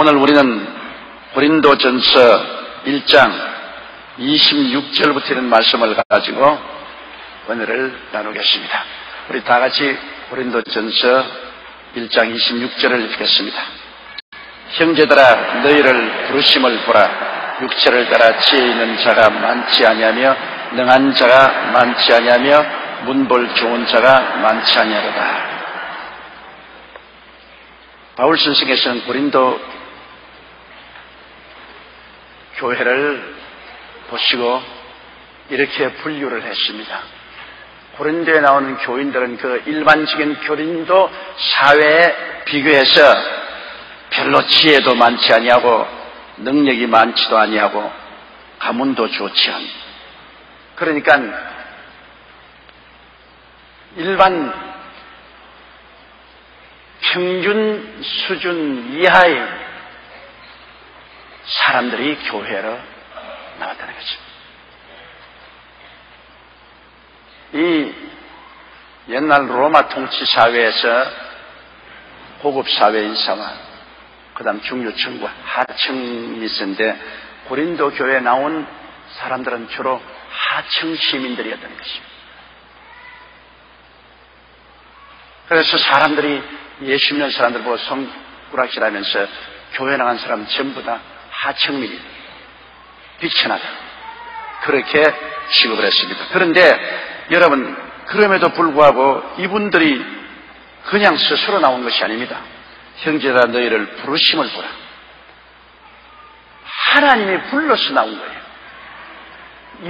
오늘 우리는 고린도전서 1장 26절부터 이런 말씀을 가지고 오늘을 나누겠습니다. 우리 다 같이 고린도전서 1장 26절을 읽겠습니다. 형제들아, 너희를 부르심을 보라. 육체를 따라 지혜 있는 자가 많지 아니하며 능한 자가 많지 아니하며 문볼 좋은 자가 많지 아니하도다. 바울 선생께서는 고린도 교회를 보시고 이렇게 분류를 했습니다. 고린도에 나오는 교인들은 그 일반적인 고린도 사회에 비교해서 별로 지혜도 많지 아니하고 능력이 많지도 아니하고 가문도 좋지 않고, 그러니까 일반 평균 수준 이하의 사람들이 교회로 나왔다는 거죠. 이 옛날 로마 통치 사회에서 고급 사회 인사와 그 다음 중류층과 하층이 있었는데, 고린도 교회에 나온 사람들은 주로 하층 시민들이었다는 것입니다. 그래서 사람들이 예수 믿는 사람들 보고 손가락질하면서 교회 나간 사람 전부 다 하층민이다, 비천하다, 그렇게 취급을 했습니다. 그런데 여러분, 그럼에도 불구하고 이분들이 그냥 스스로 나온 것이 아닙니다. 형제들아, 너희를 부르심을 보라. 하나님이 불러서 나온 거예요.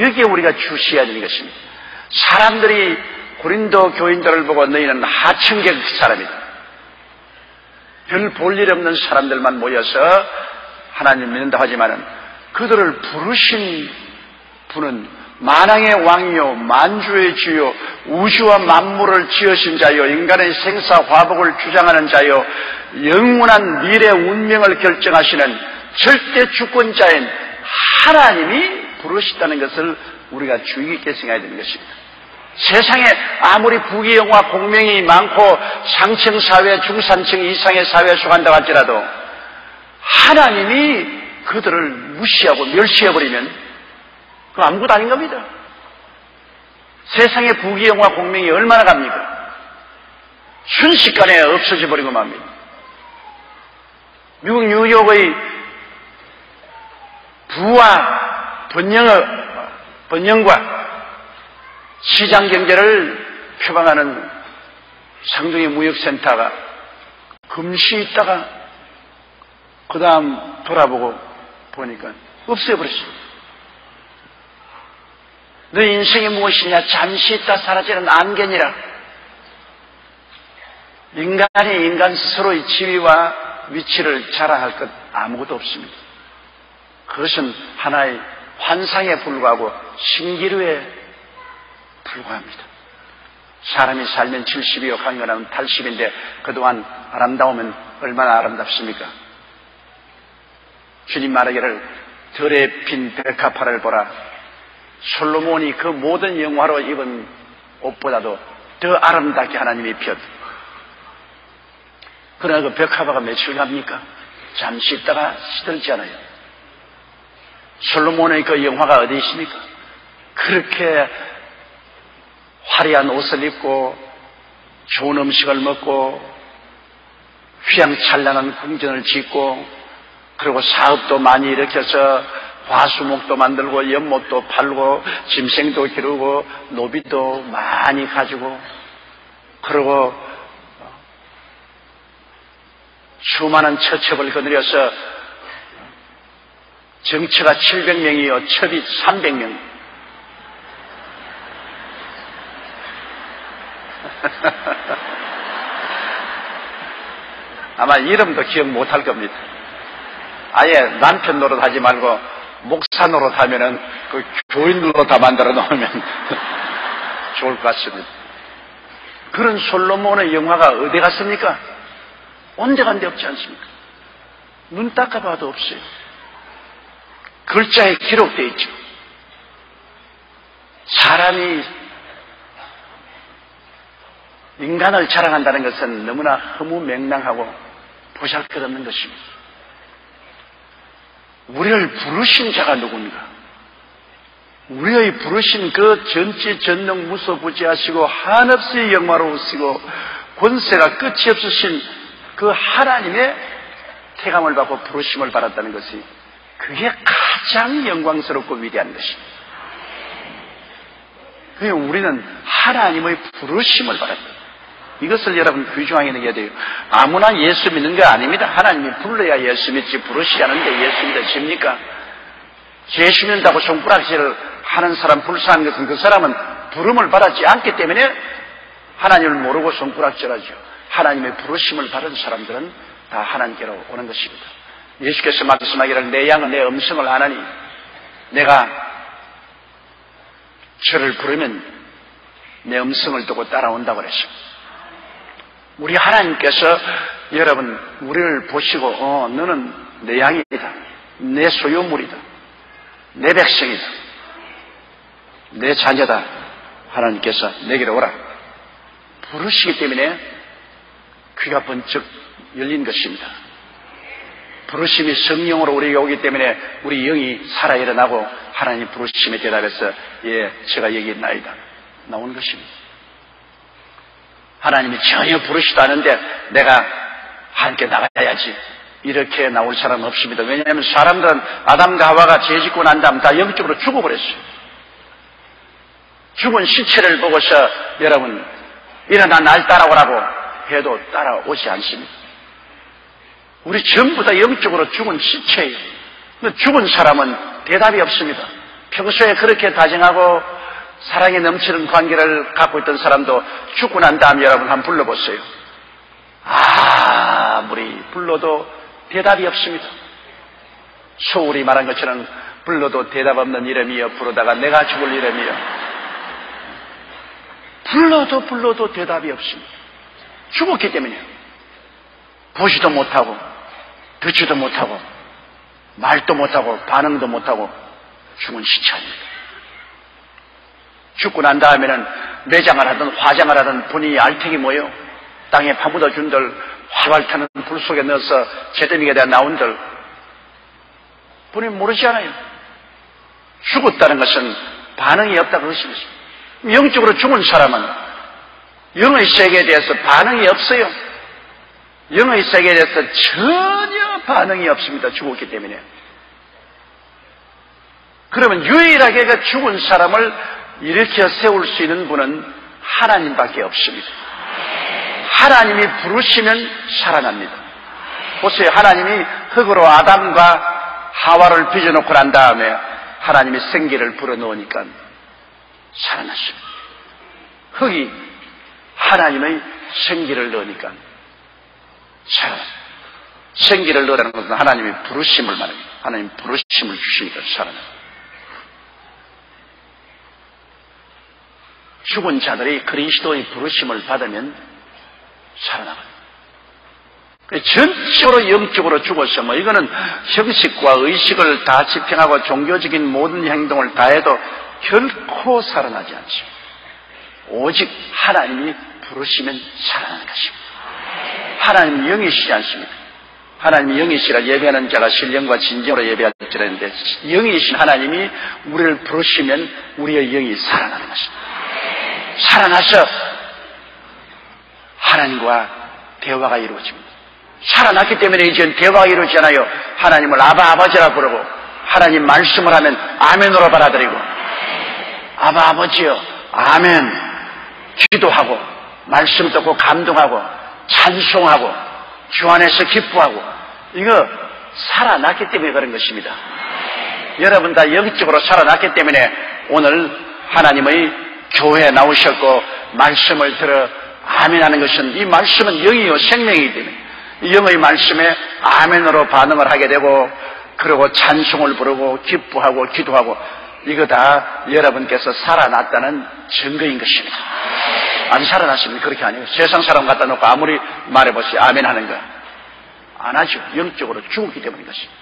여기에 우리가 주시해야 되는 것입니다. 사람들이 고린도 교인들을 보고 너희는 하층계 사람이다, 별 볼 일 없는 사람들만 모여서 하나님 믿는다 하지만은 그들을 부르신 분은 만왕의 왕이요 만주의 주요 우주와 만물을 지으신 자요 인간의 생사 화복을 주장하는 자요 영원한 미래 운명을 결정하시는 절대 주권자인 하나님이 부르셨다는 것을 우리가 주의 깊게 생각해야 되는 것입니다. 세상에 아무리 부귀영화 공명이 많고 상층사회 중산층 이상의 사회에 속한다고 할지라도 하나님이 그들을 무시하고 멸시해버리면 그건 아무것도 아닌 겁니다. 세상의 부귀영화 공명이 얼마나 갑니까? 순식간에 없어져 버리고 맙니다. 미국 뉴욕의 부와 번영과 시장 경제를 표방하는 상중의 무역센터가 금시 있다가 그 다음 돌아보고 보니까 없애버렸습니다. 너 인생이 무엇이냐? 잠시 있다 사라지는 안개니라. 인간이 인간 스스로의 지위와 위치를 자랑할 것 아무것도 없습니다. 그것은 하나의 환상에 불과하고 신기루에 불과합니다. 사람이 살면 70이요 강건하면 80인데 그동안 아름다우면 얼마나 아름답습니까? 주님 말하기를 들에 핀 백합화를 보라. 솔로몬이 그 모든 영화로 입은 옷보다도 더 아름답게 하나님이 폈. 그러나 그 백합화가 며칠 갑니까? 잠시 있다가 시들지 않아요. 솔로몬의 그 영화가 어디 있습니까? 그렇게 화려한 옷을 입고 좋은 음식을 먹고 휘황찬란한 궁전을 짓고 그리고 사업도 많이 일으켜서 화수목도 만들고 연못도 팔고 짐승도 기르고 노비도 많이 가지고 그리고 수많은 처첩을 거느려서 정처가 700명이요 첩이 300명. 아마 이름도 기억 못할 겁니다. 아예 남편 노릇 하지 말고 목사 노릇 하면은 그 교인들로 다 만들어 놓으면 좋을 것 같습니다. 그런 솔로몬의 영화가 어디 갔습니까? 온데간데 없지 않습니까? 눈 닦아봐도 없어요. 글자에 기록되어 있죠. 사람이 인간을 자랑한다는 것은 너무나 허무맹랑하고 보잘것없는 것입니다. 우리를 부르신 자가 누굽니까? 우리의 부르신 그 전지전능 무소부지하시고 한없이 영화로우시고 권세가 끝이 없으신 그 하나님의 태감을 받고 부르심을 받았다는 것이 그게 가장 영광스럽고 위대한 것입니다. 그러니까 우리는 하나님의 부르심을 받았다. 이것을 여러분 귀중하게 여겨야 돼요. 아무나 예수 믿는 거 아닙니다. 하나님이 불러야 예수 믿지 부르시지 않은데 예수 믿으십니까? 예수 믿는다고 손가락질을 하는 사람, 불쌍한 것은 그 사람은 부름을 받았지 않기 때문에 하나님을 모르고 손가락질하죠. 하나님의 부르심을 받은 사람들은 다 하나님께로 오는 것입니다. 예수께서 말씀하기를 내 양은 내 음성을 아나니 내가 저를 부르면 내 음성을 듣고 따라온다고 그랬습니다. 우리 하나님께서 여러분 우리를 보시고 너는 내 양이다, 내 소유물이다, 내 백성이다, 내 자녀다. 하나님께서 내게로 오라 부르시기 때문에 귀가 번쩍 열린 것입니다. 부르심이 성령으로 우리에게 오기 때문에 우리 영이 살아 일어나고 하나님 부르심에 대답해서 예, 제가 여기 있나이다 나오는 것입니다. 하나님이 전혀 부르시도 않은데 내가 함께 나가야지 이렇게 나올 사람은 없습니다. 왜냐하면 사람들은 아담과 하와가 죄 짓고 난 다음 다 영적으로 죽어버렸어요. 죽은 시체를 보고서 여러분 일어나 날 따라오라고 해도 따라오지 않습니다. 우리 전부 다 영적으로 죽은 시체예요. 죽은 사람은 대답이 없습니다. 평소에 그렇게 다정하고 사랑에 넘치는 관계를 갖고 있던 사람도 죽고 난 다음 여러분 한번 불러보세요. 아무리 불러도 대답이 없습니다. 소울이 말한 것처럼 불러도 대답 없는 이름이여 부르다가 내가 죽을 이름이여. 불러도 대답이 없습니다. 죽었기 때문에 보지도 못하고 듣지도 못하고 말도 못하고 반응도 못하고 죽은 시체 아닙니다. 죽고 난 다음에는 매장을 하든 화장을 하든 분이 알택이 모여 땅에 파묻어 준들 활활 타는 불 속에 넣어서 제대미가 되어 나온들 분이 모르지 않아요. 죽었다는 것은 반응이 없다 그것입니다. 영적으로 죽은 사람은 영의 세계에 대해서 반응이 없어요. 영의 세계에 대해서 전혀 반응이 없습니다. 죽었기 때문에. 그러면 유일하게 그 죽은 사람을 일으켜 세울 수 있는 분은 하나님밖에 없습니다. 하나님이 부르시면 살아납니다. 보세요. 하나님이 흙으로 아담과 하와를 빚어놓고 난 다음에 하나님이 생기를 불어넣으니까 살아났습니다. 흙이 하나님의 생기를 넣으니까 살아났습니다. 생기를 넣으라는 것은 하나님이 부르심을 말합니다. 하나님 부르심을 주시니까 살아납니다. 죽은 자들이 그리스도의 부르심을 받으면 살아나가요. 전적으로 영적으로 죽어서 이거는 형식과 의식을 다 집행하고 종교적인 모든 행동을 다 해도 결코 살아나지 않습니다. 오직 하나님이 부르시면 살아나는 것입니다. 하나님은 영이시지 않습니까? 하나님이 영이시라 예배하는 자가 신령과 진정으로 예배할 줄 알았는데 영이신 하나님이 우리를 부르시면 우리의 영이 살아나는 것입니다. 살아나서 하나님과 대화가 이루어집니다. 살아났기 때문에 이제는 대화가 이루어지잖아요. 하나님을 아바 아버지라 부르고 하나님 말씀을 하면 아멘으로 받아들이고 아바 아버지여 아멘 기도하고 말씀 듣고 감동하고 찬송하고 주 안에서 기뻐하고 이거 살아났기 때문에 그런 것입니다. 여러분 다 영적으로 살아났기 때문에 오늘 하나님의 교회에 나오셨고 말씀을 들어 아멘하는 것은 이 말씀은 영이요 생명이기 때문에 이 영의 말씀에 아멘으로 반응을 하게 되고 그리고 찬송을 부르고 기뻐하고 기도하고 이거 다 여러분께서 살아났다는 증거인 것입니다. 안 살아났으면 그렇게 아니에요. 세상 사람 갖다 놓고 아무리 말해보세요. 아멘 하는 거 안 하죠. 영적으로 죽었기 때문인 것입니다.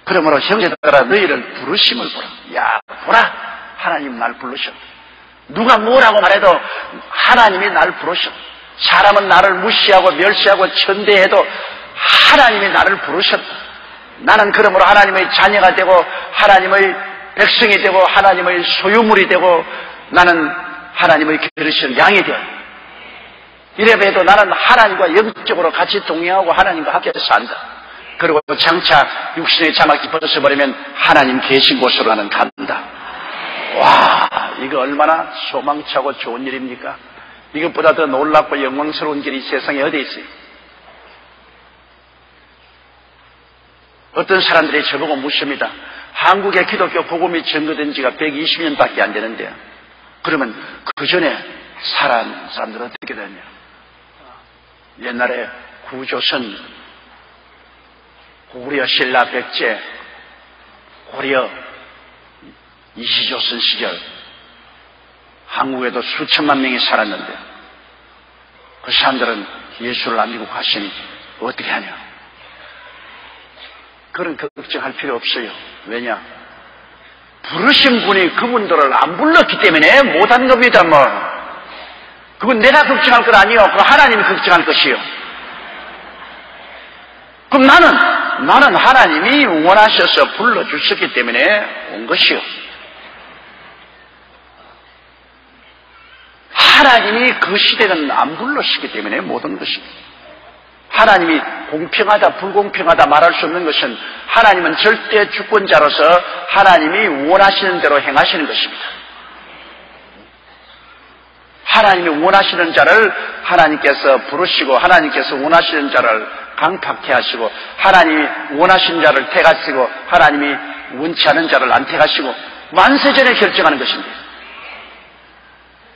그러므로 형제들아 너희를 부르심을 보라. 야 보라 하나님 날 부르셨다. 누가 뭐라고 말해도 하나님이 날 부르셨다. 사람은 나를 무시하고 멸시하고 천대해도 하나님이 나를 부르셨다. 나는 그러므로 하나님의 자녀가 되고 하나님의 백성이 되고 하나님의 소유물이 되고 나는 하나님의 기르시는 양이 되어 이래봬도 나는 하나님과 영적으로 같이 동행하고 하나님과 함께 산다. 그리고 장차 육신의 자막이 벗어버리면 하나님 계신 곳으로 나는 간다. 와, 이거 얼마나 소망차고 좋은 일입니까? 이것보다 더 놀랍고 영광스러운 길이 세상에 어디 있어요? 어떤 사람들이 저보고 묻습니다. 한국의 기독교 복음이 증거된 지가 120년밖에 안 되는데요. 그러면 그 전에 살아난 사람들은 어떻게 되냐? 옛날에 구조선, 고구려 신라 백제, 고려 이시조선 시절 한국에도 수천만 명이 살았는데 그 사람들은 예수를 안 믿고 가시니 어떻게 하냐? 그런 걱정할 필요 없어요. 왜냐? 부르신 분이 그분들을 안 불렀기 때문에 못한 겁니다. 뭐 그건 내가 걱정할 것 아니요. 그건 하나님이 걱정할 것이요. 그럼 나는 하나님이 원하셔서 불러주셨기 때문에 온 것이요. 하나님이 그 시대는 안 불렀기 때문에 못 온 것입니다. 하나님이 공평하다 불공평하다 말할 수 없는 것은 하나님은 절대 주권자로서 하나님이 원하시는 대로 행하시는 것입니다. 하나님이 원하시는 자를 하나님께서 부르시고 하나님께서 원하시는 자를 강팍케 하시고 하나님이 원하시는 자를 택하시고 하나님이 원치 않은 자를 안 택하시고 만세전에 결정하는 것입니다.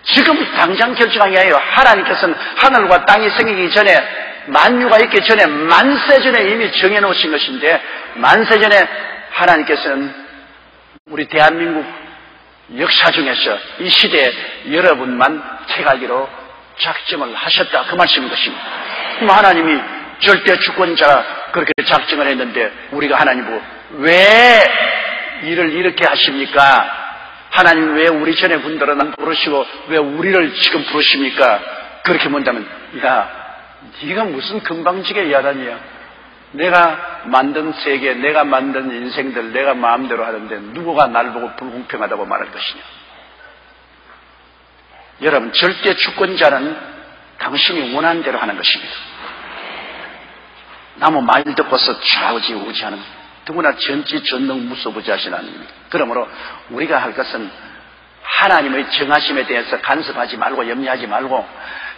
지금 당장 결정한 게 아니에요. 하나님께서는 하늘과 땅이 생기기 전에 만유가 있기 전에 만세전에 이미 정해놓으신 것인데 만세전에 하나님께서는 우리 대한민국 역사 중에서 이 시대에 여러분만 택하기로 작정을 하셨다. 그 말씀인 것입니다. 그럼 하나님이 절대 주권자가 그렇게 작정을 했는데 우리가 하나님 보고 왜 일을 이렇게 하십니까? 하나님 왜 우리 전에 분들은 안 부르시고 왜 우리를 지금 부르십니까? 그렇게 문다면 야 네가 무슨 금방지게 야단이야. 내가 만든 세계, 내가 만든 인생들 내가 마음대로 하는데 누구가 나를 보고 불공평하다고 말할 것이냐. 여러분 절대 주권자는 당신이 원하는 대로 하는 것입니다. 나무 말 듣고서 좌우지우지하는 누구나 전지전능 무소부지하신 하나님입니다. 그러므로 우리가 할 것은 하나님의 정하심에 대해서 간섭하지 말고 염려하지 말고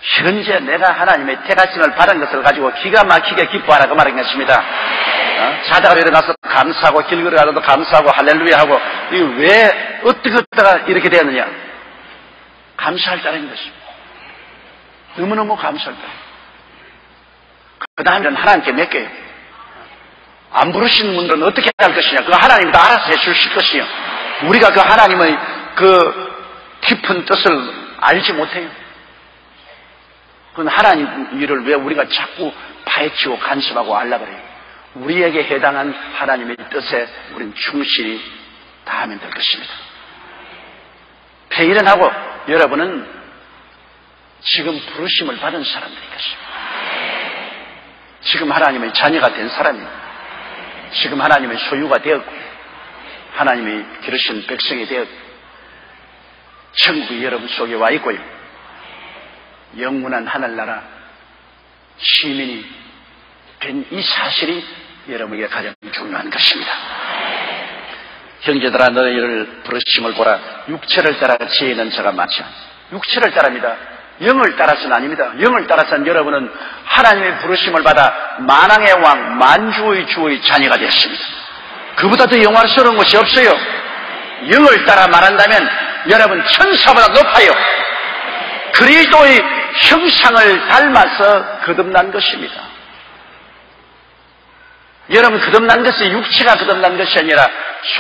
현재 내가 하나님의 택하심을 받은 것을 가지고 기가 막히게 기뻐하라 그 말인 것입니다. 자다가 일어나서 감사하고 길 걸어가도 감사하고 할렐루야 하고 이게 왜 어떻게 하다가 이렇게 되었느냐? 감사할 따름인 것입니다. 너무너무 감사할 따름. 그 다음에는 하나님께 맡겨요. 안 부르시는 분들은 어떻게 할 것이냐? 그거 하나님이 다 알아서 해주실 것이요. 우리가 그 하나님의 그 깊은 뜻을 알지 못해요. 그건 하나님 일을 왜 우리가 자꾸 파헤치고 간섭하고 알라 그래요. 우리에게 해당한 하나님의 뜻에 우리는 충실히 다하면 될 것입니다. 회의를 하고 여러분은 지금 부르심을 받은 사람들인 것입니다. 지금 하나님의 자녀가 된 사람입니다. 지금 하나님의 소유가 되었고 하나님의 기르신 백성이 되었고 천국이 여러분 속에 와 있고요. 영원한 하늘나라 시민이 된 이 사실이 여러분에게 가장 중요한 것입니다. 형제들아 너희를 부르심을 보라. 육체를 따라 지혜는 자가 많지 않아. 육체를 따릅니다. 영을 따라서는 아닙니다. 영을 따라서는 여러분은 하나님의 부르심을 받아 만왕의 왕 만주의 주의 자녀가 되었습니다. 그보다 더 영광스러운 것이 없어요. 영을 따라 말한다면 여러분 천사보다 높아요. 그리스도의 형상을 닮아서 거듭난 것입니다. 여러분 거듭난 것은 육체가 거듭난 것이 아니라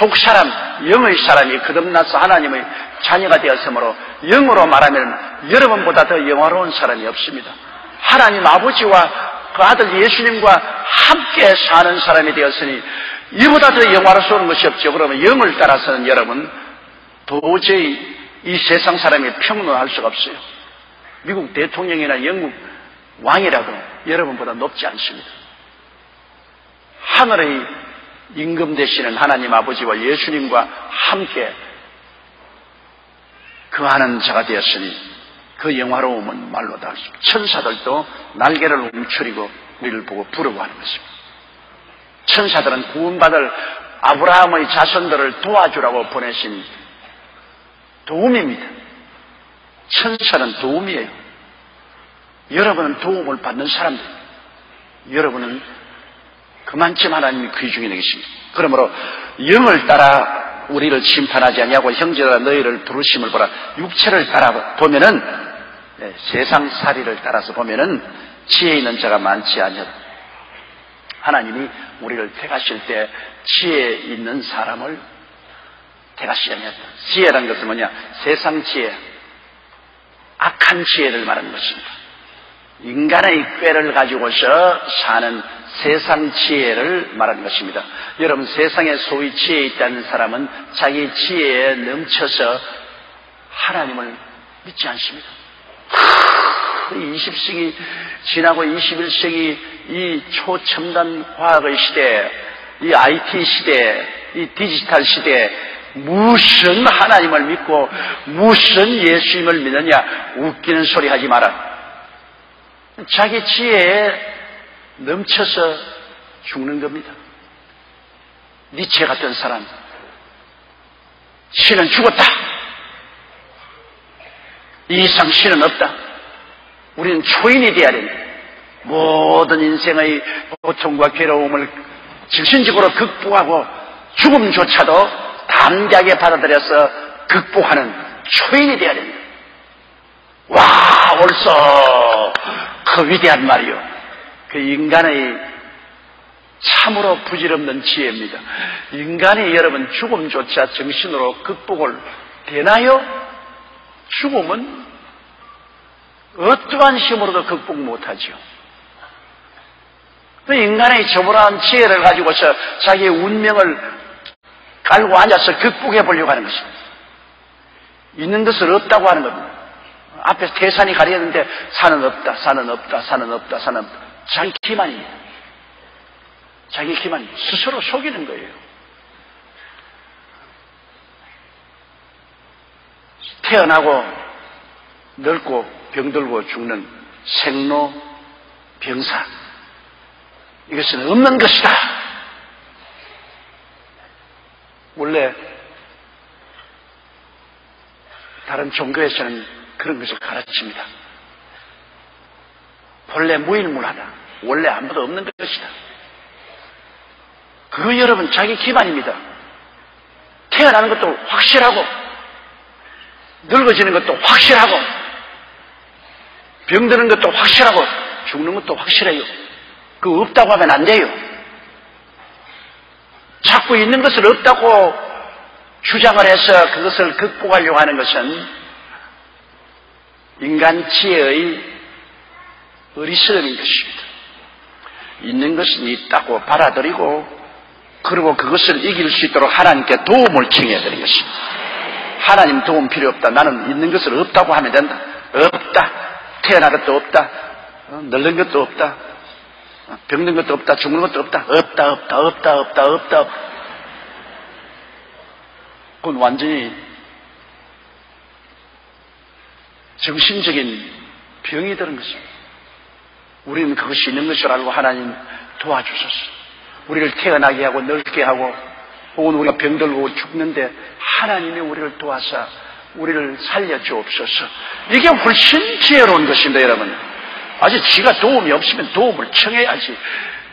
속사람, 영의 사람이 거듭나서 하나님의 자녀가 되었으므로 영으로 말하면 여러분보다 더 영화로운 사람이 없습니다. 하나님 아버지와 그 아들 예수님과 함께 사는 사람이 되었으니 이보다 더 영화로운 것이 없죠. 그러면 영을 따라서는 여러분 도저히 이 세상 사람이 평론할 수가 없어요. 미국 대통령이나 영국 왕이라도 여러분보다 높지 않습니다. 하늘의 임금 되시는 하나님 아버지와 예수님과 함께 거하는 자가 되었으니 그 영화로움은 말로 다 천사들도 날개를 움츠리고 우리를 보고 부러워하는 것입니다. 천사들은 구원받을 아브라함의 자손들을 도와주라고 보내신 도움입니다. 천사는 도움이에요. 여러분은 도움을 받는 사람들. 여러분은 그만큼 하나님이 귀중히 여기십니다. 그러므로 영을 따라 우리를 심판하지 아니하고 형제들아 너희를 부르심을 보라. 육체를 따라 보면은 세상살이를 따라서 보면은 지혜 있는 자가 많지 아니하다. 하나님이 우리를 택하실 때 지혜 있는 사람을 택하시지 아니하다. 지혜라는 것은 뭐냐? 세상 지혜, 악한 지혜를 말하는 것입니다. 인간의 꾀를 가지고서 사는 세상 지혜를 말하는 것입니다. 여러분, 세상에 소위 지혜 있다는 사람은 자기 지혜에 넘쳐서 하나님을 믿지 않습니다. 20세기 지나고 21세기 이 초첨단 과학의 시대, 이 IT 시대, 이 디지털 시대에 무슨 하나님을 믿고 무슨 예수님을 믿느냐, 웃기는 소리 하지 마라. 자기 지혜에 넘쳐서 죽는 겁니다. 니체 같은 사람, 신은 죽었다. 이 이상 신은 없다. 우리는 초인이 되어야 된다. 모든 인생의 고통과 괴로움을 정신적으로 극복하고 죽음조차도 담대하게 받아들여서 극복하는 초인이 되어야 된다. 와, 옳소. 그 위대한 말이요. 그 인간의 참으로 부질없는 지혜입니다. 인간이 여러분 죽음조차 정신으로 극복을 되나요? 죽음은 어떠한 힘으로도 극복 못하죠. 그 인간의 저물한 지혜를 가지고서 자기의 운명을 깔고 앉아서 극복해 보려고 하는 것입니다. 있는 것을 없다고 하는 겁니다. 앞에서 태산이 가려졌는데 산은 없다, 산은 없다, 산은 없다, 산은 없다. 자기 기만입니다. 자기 기만, 스스로 속이는 거예요. 태어나고 늙고 병들고 죽는 생로병사, 이것은 없는 것이다. 원래 다른 종교에서는 그런 것을 가르칩니다. 본래 무일문하다. 원래 아무도 없는 것이다. 그거 여러분 자기 기반입니다. 태어나는 것도 확실하고 늙어지는 것도 확실하고 병드는 것도 확실하고 죽는 것도 확실해요. 그거 없다고 하면 안 돼요. 자꾸 있는 것을 없다고 주장을 해서 그것을 극복하려고 하는 것은 인간 지혜의 어리석음인 것입니다. 있는 것은 있다고 받아들이고 그리고 그것을 이길 수 있도록 하나님께 도움을 청해야 되는 것입니다. 하나님 도움 필요 없다. 나는 있는 것을 없다고 하면 된다. 없다. 태어난 것도 없다. 늙는 것도 없다. 병든 것도 없다. 죽는 것도 없다. 없다, 없다, 없다, 없다, 없다. 그건 완전히 정신적인 병이 드는 것입니다. 우리는 그것이 있는 것을 알고 하나님 도와주셨어. 우리를 태어나게 하고 늙게 하고 혹은 우리가 병들고 죽는데 하나님이 우리를 도와서 우리를 살려주옵소서. 이게 훨씬 지혜로운 것입니다, 여러분. 아직 지가 도움이 없으면 도움을 청해야지.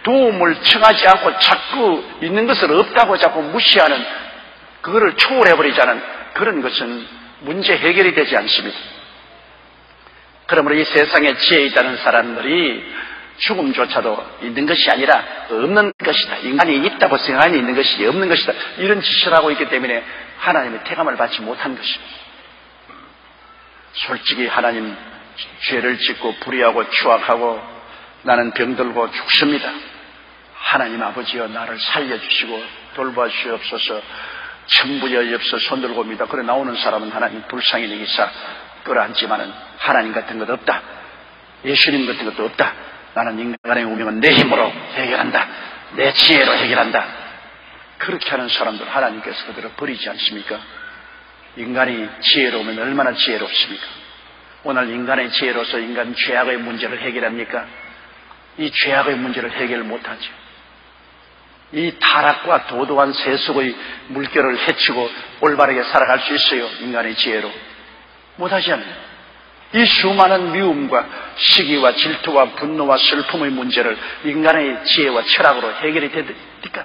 도움을 청하지 않고 자꾸 있는 것을 없다고 자꾸 무시하는, 그거를 초월해버리자는 그런 것은 문제 해결이 되지 않습니다. 그러므로 이 세상에 지혜 있다는 사람들이 죽음조차도 있는 것이 아니라 없는 것이다. 인간이 있다고 생각하니 있는 것이지 없는 것이다. 이런 짓을 하고 있기 때문에 하나님의 택함을 받지 못한 것입니다. 솔직히 하나님 죄를 짓고 불의하고 추악하고 나는 병들고 죽습니다. 하나님 아버지여 나를 살려주시고 돌봐주시옵소서. 천부여엽서 손들고 옵니다. 그래 나오는 사람은 하나님 불쌍히 여기사 끌어안지만은 하나님 같은 것 없다. 예수님 같은 것도 없다. 나는 인간의 운명은 내 힘으로 해결한다. 내 지혜로 해결한다. 그렇게 하는 사람들 하나님께서 그대로 버리지 않습니까? 인간이 지혜로우면 얼마나 지혜롭습니까? 오늘 인간의 지혜로서 인간 죄악의 문제를 해결합니까? 이 죄악의 문제를 해결 못하죠. 이 타락과 도도한 세속의 물결을 헤치고 올바르게 살아갈 수 있어요. 인간의 지혜로. 못하지 않아요. 이 수많은 미움과 시기와 질투와 분노와 슬픔의 문제를 인간의 지혜와 철학으로 해결이 됩니까?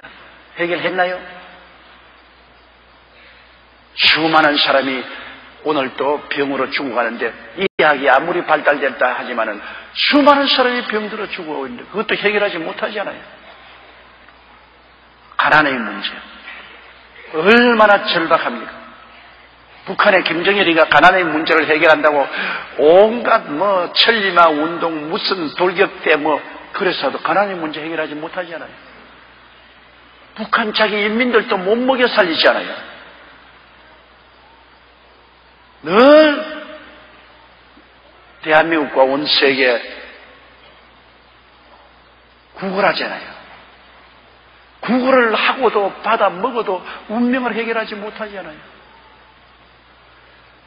해결했나요? 수많은 사람이 오늘도 병으로 죽어가는데 이 의학이 아무리 발달됐다 하지만은 수많은 사람이 병들어 죽어가고 있는데 그것도 해결하지 못하잖아요. 가난의 문제 얼마나 절박합니까? 북한의 김정일이가 가난의 문제를 해결한다고 온갖 천리마 운동 무슨 돌격대 그래서도 가난의 문제 해결하지 못하잖아요. 북한 자기 인민들도 못 먹여 살리잖아요. 늘 대한민국과 온 세계 구걸하잖아요. 구걸을 하고도 받아 먹어도 운명을 해결하지 못하잖아요.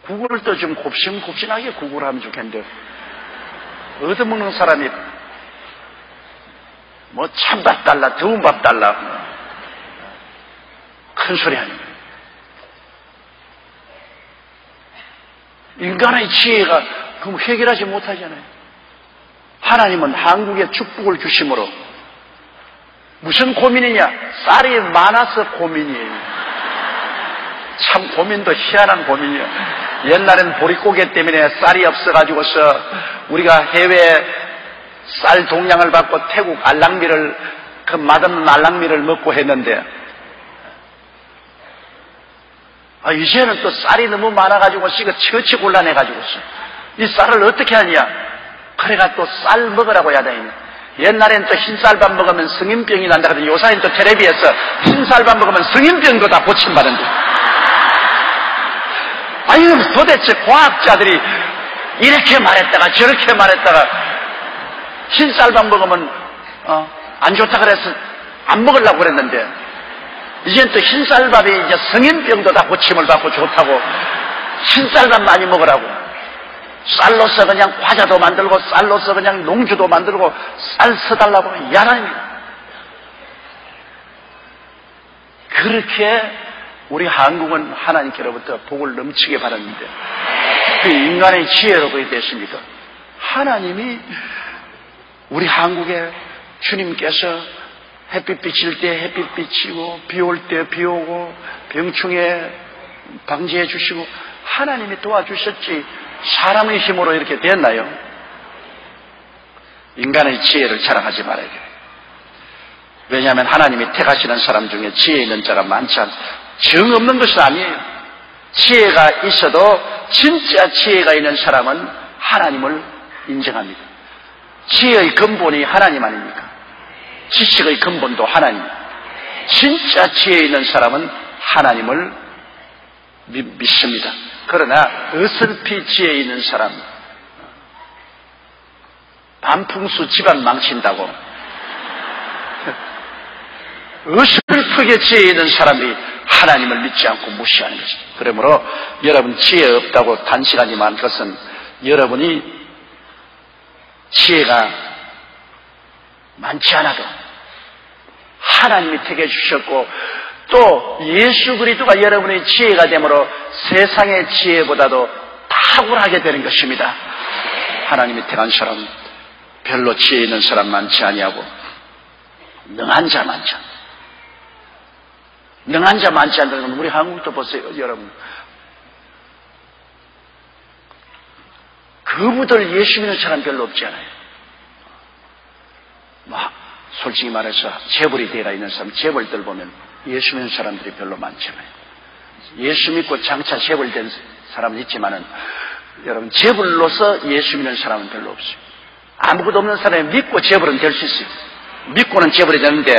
구걸을 또 좀 곱신곱신하게 구걸하면 좋겠는데 얻어먹는 사람이 찬밥 달라 더운 밥 달라 큰 소리 하는 거예요. 인간의 지혜가 그럼 해결하지 못하잖아요. 하나님은 한국에 축복을 주심으로 무슨 고민이냐? 쌀이 많아서 고민이에요. 참 고민도 희한한 고민이에요. 옛날엔 보릿고개 때문에 쌀이 없어가지고서 우리가 해외 쌀 동량을 받고 태국 알랑미를 그 맛없는 알랑미를 먹고 했는데 이제는 또 쌀이 너무 많아가지고서 이거 처치 곤란해가지고서 이 쌀을 어떻게 하냐? 그래가 또 쌀 먹으라고 해야 되냐? 옛날엔 또 흰쌀밥 먹으면 성인병이 난다 그러더니 요사인 또 텔레비에서 흰쌀밥 먹으면 성인병도 다 고침받는데 아유 도대체 과학자들이 이렇게 말했다가 저렇게 말했다가 흰쌀밥 먹으면 안 좋다 그래서 안 먹으려고 그랬는데 이젠 또 흰쌀밥이 이제 성인병도 다 고침을 받고 좋다고 흰쌀밥 많이 먹으라고 쌀로서 그냥 과자도 만들고 쌀로서 그냥 농주도 만들고 쌀 써달라고 하면 야단입니다. 그렇게 우리 한국은 하나님께로부터 복을 넘치게 받았는데 그 인간의 지혜로 그게 됐습니까? 하나님이 우리 한국에 주님께서 햇빛 비칠 때 햇빛 비치고 비 올 때 비 오고 병충해 방지해 주시고 하나님이 도와주셨지 사람의 힘으로 이렇게 됐나요? 인간의 지혜를 자랑하지 말아야 돼요. 왜냐하면 하나님이 택하시는 사람 중에 지혜 있는 자가 많지 않아요. 정 없는 것은 아니에요. 지혜가 있어도 진짜 지혜가 있는 사람은 하나님을 인정합니다. 지혜의 근본이 하나님 아닙니까? 지식의 근본도 하나님. 진짜 지혜 있는 사람은 하나님을 믿습니다. 그러나 어설피 지혜 있는 사람, 반풍수 집안 망친다고 어설프게 지혜 있는 사람이 하나님을 믿지 않고 무시하는 것입니다. 그러므로 여러분 지혜 없다고 단식하지만 그것은 여러분이 지혜가 많지 않아도 하나님이 택해 주셨고 또 예수 그리스도가 여러분의 지혜가 되므로 세상의 지혜보다도 탁월하게 되는 것입니다. 하나님이 택한 사람 별로 지혜 있는 사람 많지 아니하고 능한 자 많지 않다. 능한 자 많지 않다는 건 우리 한국도 보세요, 여러분. 그분들 예수 믿는 사람 별로 없지 않아요. 솔직히 말해서 재벌이 되어 있는 사람, 재벌들 보면 예수 믿는 사람들이 별로 많지 않아요. 예수 믿고 장차 재벌된 사람은 있지만은 여러분 재벌로서 예수 믿는 사람은 별로 없어요. 아무것도 없는 사람이 믿고 재벌은 될 수 있어요. 믿고는 재벌이 되는데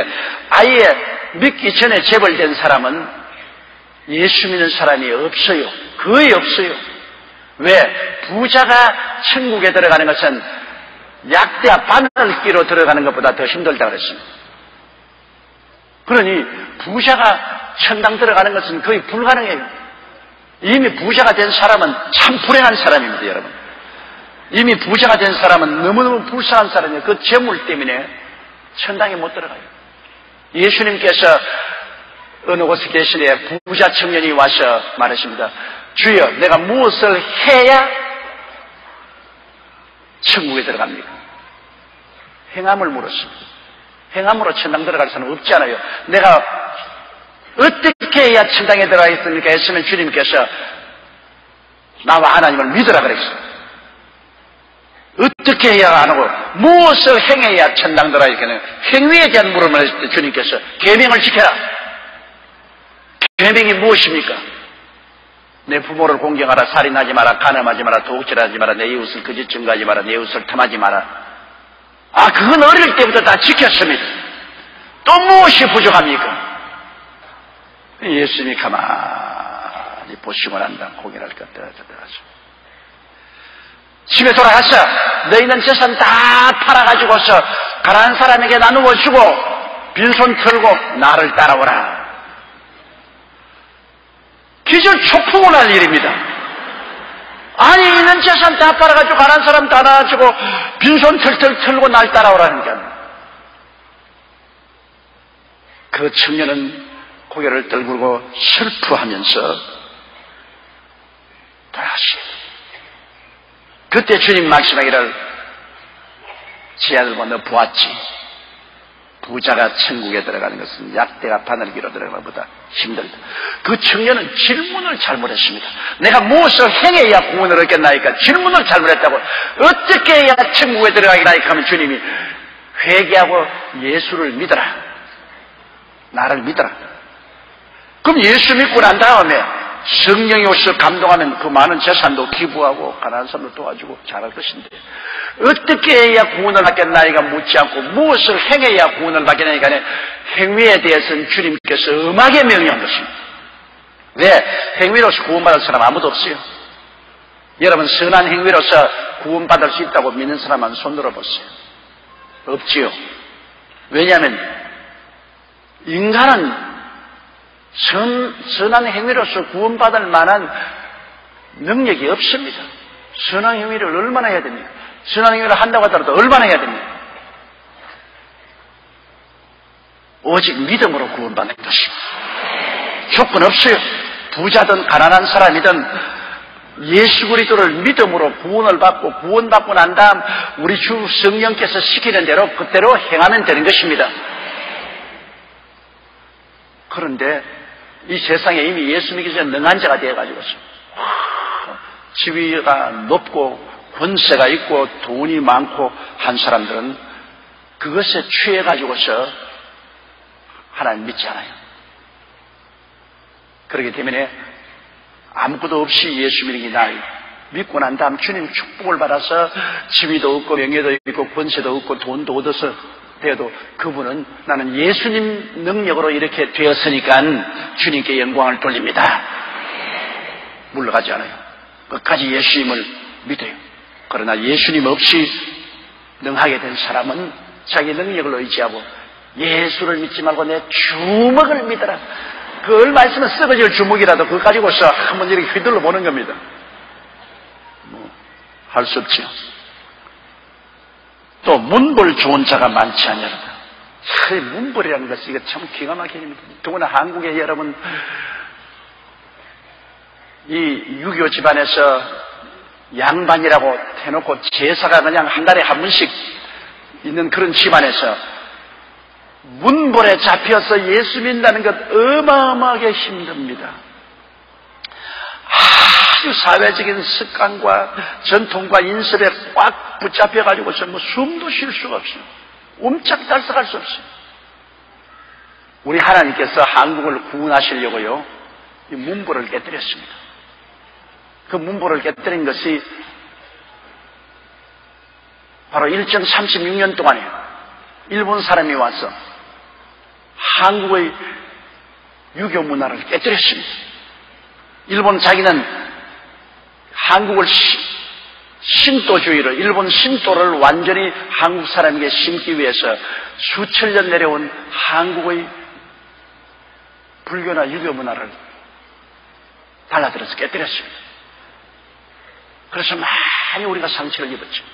아예 믿기 전에 재벌된 사람은 예수 믿는 사람이 없어요. 거의 없어요. 왜? 부자가 천국에 들어가는 것은 약대와 바늘 끼로 들어가는 것보다 더 힘들다고 그랬습니다. 그러니 부자가 천당 들어가는 것은 거의 불가능해요. 이미 부자가 된 사람은 참 불행한 사람입니다, 여러분. 이미 부자가 된 사람은 너무너무 불쌍한 사람이에요. 그 재물 때문에 천당에 못 들어가요. 예수님께서 어느 곳에 계시되 부자 청년이 와서 말하십니다. 주여, 내가 무엇을 해야 천국에 들어갑니까? 행함을 물었습니다. 행함으로 천당 들어갈 수는 없잖아요. 내가 어떻게 해야 천당에 들어가겠습니까? 했으면 주님께서 나와 하나님을 믿으라 그랬어요. 어떻게 해야 안 하고 무엇을 행해야 천당 들어가겠느냐? 행위에 대한 물음을 했을 때 주님께서 계명을 지켜라. 계명이 무엇입니까? 내 부모를 공경하라, 살인하지 마라, 간음하지 마라, 도둑질하지 마라, 내 이웃을 거짓 증거하지 마라, 내 이웃을 탐하지 마라. 아, 그건 어릴 때부터 다 지켰습니다. 또 무엇이 부족합니까? 예수님이 가만히 보시고 난 다음 고개를 끄덕끄덕하죠. 집에 돌아가서 너희는 재산 다 팔아가지고서 가난한 사람에게 나누어 주고 빈손 털고 나를 따라오라. 기절초풍을 할 일입니다. 아니, 있는 재산 다 팔아가지고 가난한 사람 다 나눠주고 빈손 털털 털고 날 따라오라니까. 그 청년은 고개를 떨구고 슬퍼하면서 돌아가시오. 그때 주님 말씀하기를 지 아들 너 보았지? 부자가 천국에 들어가는 것은 약대가 바늘기로 들어가는 것보다 힘들다. 그 청년은 질문을 잘못했습니다. 내가 무엇을 행해야 구원을 얻겠나이까? 질문을 잘못했다고. 어떻게 해야 천국에 들어가겠나이까 하면 주님이 회개하고 예수를 믿어라. 나를 믿어라. 그럼 예수 믿고 난 다음에 성령이 오셔서 감동하면 그 많은 재산도 기부하고 가난한 사람도 도와주고 잘할 것인데, 어떻게 해야 구원을 받겠나이가 묻지 않고 무엇을 행해야 구원을 받겠나이가 행위에 대해서는 주님께서 엄하게 명령한 것입니다. 왜? 행위로서 구원받을 사람 아무도 없어요. 여러분, 선한 행위로서 구원받을 수 있다고 믿는 사람만 손 들어보세요. 없지요. 왜냐하면 인간은 선한 행위로서 구원받을 만한 능력이 없습니다. 선한 행위를 얼마나 해야 됩니까? 선한 행위를 한다고 하더라도 얼마나 해야 됩니까? 오직 믿음으로 구원받는 것입니다. 조건 없어요. 부자든 가난한 사람이든 예수 그리스도를 믿음으로 구원을 받고 구원받고 난 다음 우리 주 성령께서 시키는 대로 그대로 행하면 되는 것입니다. 그런데 이 세상에 이미 예수 믿기 전에 능한 자가 되어가지고서 지위가 높고 권세가 있고 돈이 많고 한 사람들은 그것에 취해가지고서 하나님 믿지 않아요. 그렇기 때문에 아무것도 없이 예수 믿는 게 나아요. 믿고 난 다음 주님 축복을 받아서 지위도 없고 명예도 있고 권세도 없고 돈도 얻어서 되어도 그분은 나는 예수님 능력으로 이렇게 되었으니까 주님께 영광을 돌립니다. 물러가지 않아요. 끝까지 예수님을 믿어요. 그러나 예수님 없이 능하게 된 사람은 자기 능력을 의지하고 예수를 믿지 말고 내 주먹을 믿어라. 그 얼마 있으면 썩어질 주먹이라도 그거 가지고서 한번 이렇게 휘둘러 보는 겁니다. 할 수 없죠. 또 문벌 좋은 자가 많지 않냐라. 문벌이라는 것이 이거 참 기가 막힌 일입니다. 더구나 한국에 여러분 이 유교 집안에서 양반이라고 해놓고 제사가 그냥 한 달에 한 번씩 있는 그런 집안에서 문벌에 잡혀서 예수 믿는다는 것 어마어마하게 힘듭니다. 아주 사회적인 습관과 전통과 인습에 꽉 붙잡혀가지고서 숨도 쉴 수가 없어요. 옴짝달싹할 수 없어요. 우리 하나님께서 한국을 구원하시려고요, 이 문벌을 깨뜨렸습니다. 그 문벌을 깨뜨린 것이 바로 1.36년 동안에 일본 사람이 와서 한국의 유교 문화를 깨뜨렸습니다. 일본 자기는 한국을 신도주의를, 일본 신도를 완전히 한국 사람에게 심기 위해서 수천 년 내려온 한국의 불교나 유교 문화를 달라들어서 깨뜨렸습니다. 그래서 많이 우리가 상처를 입었죠.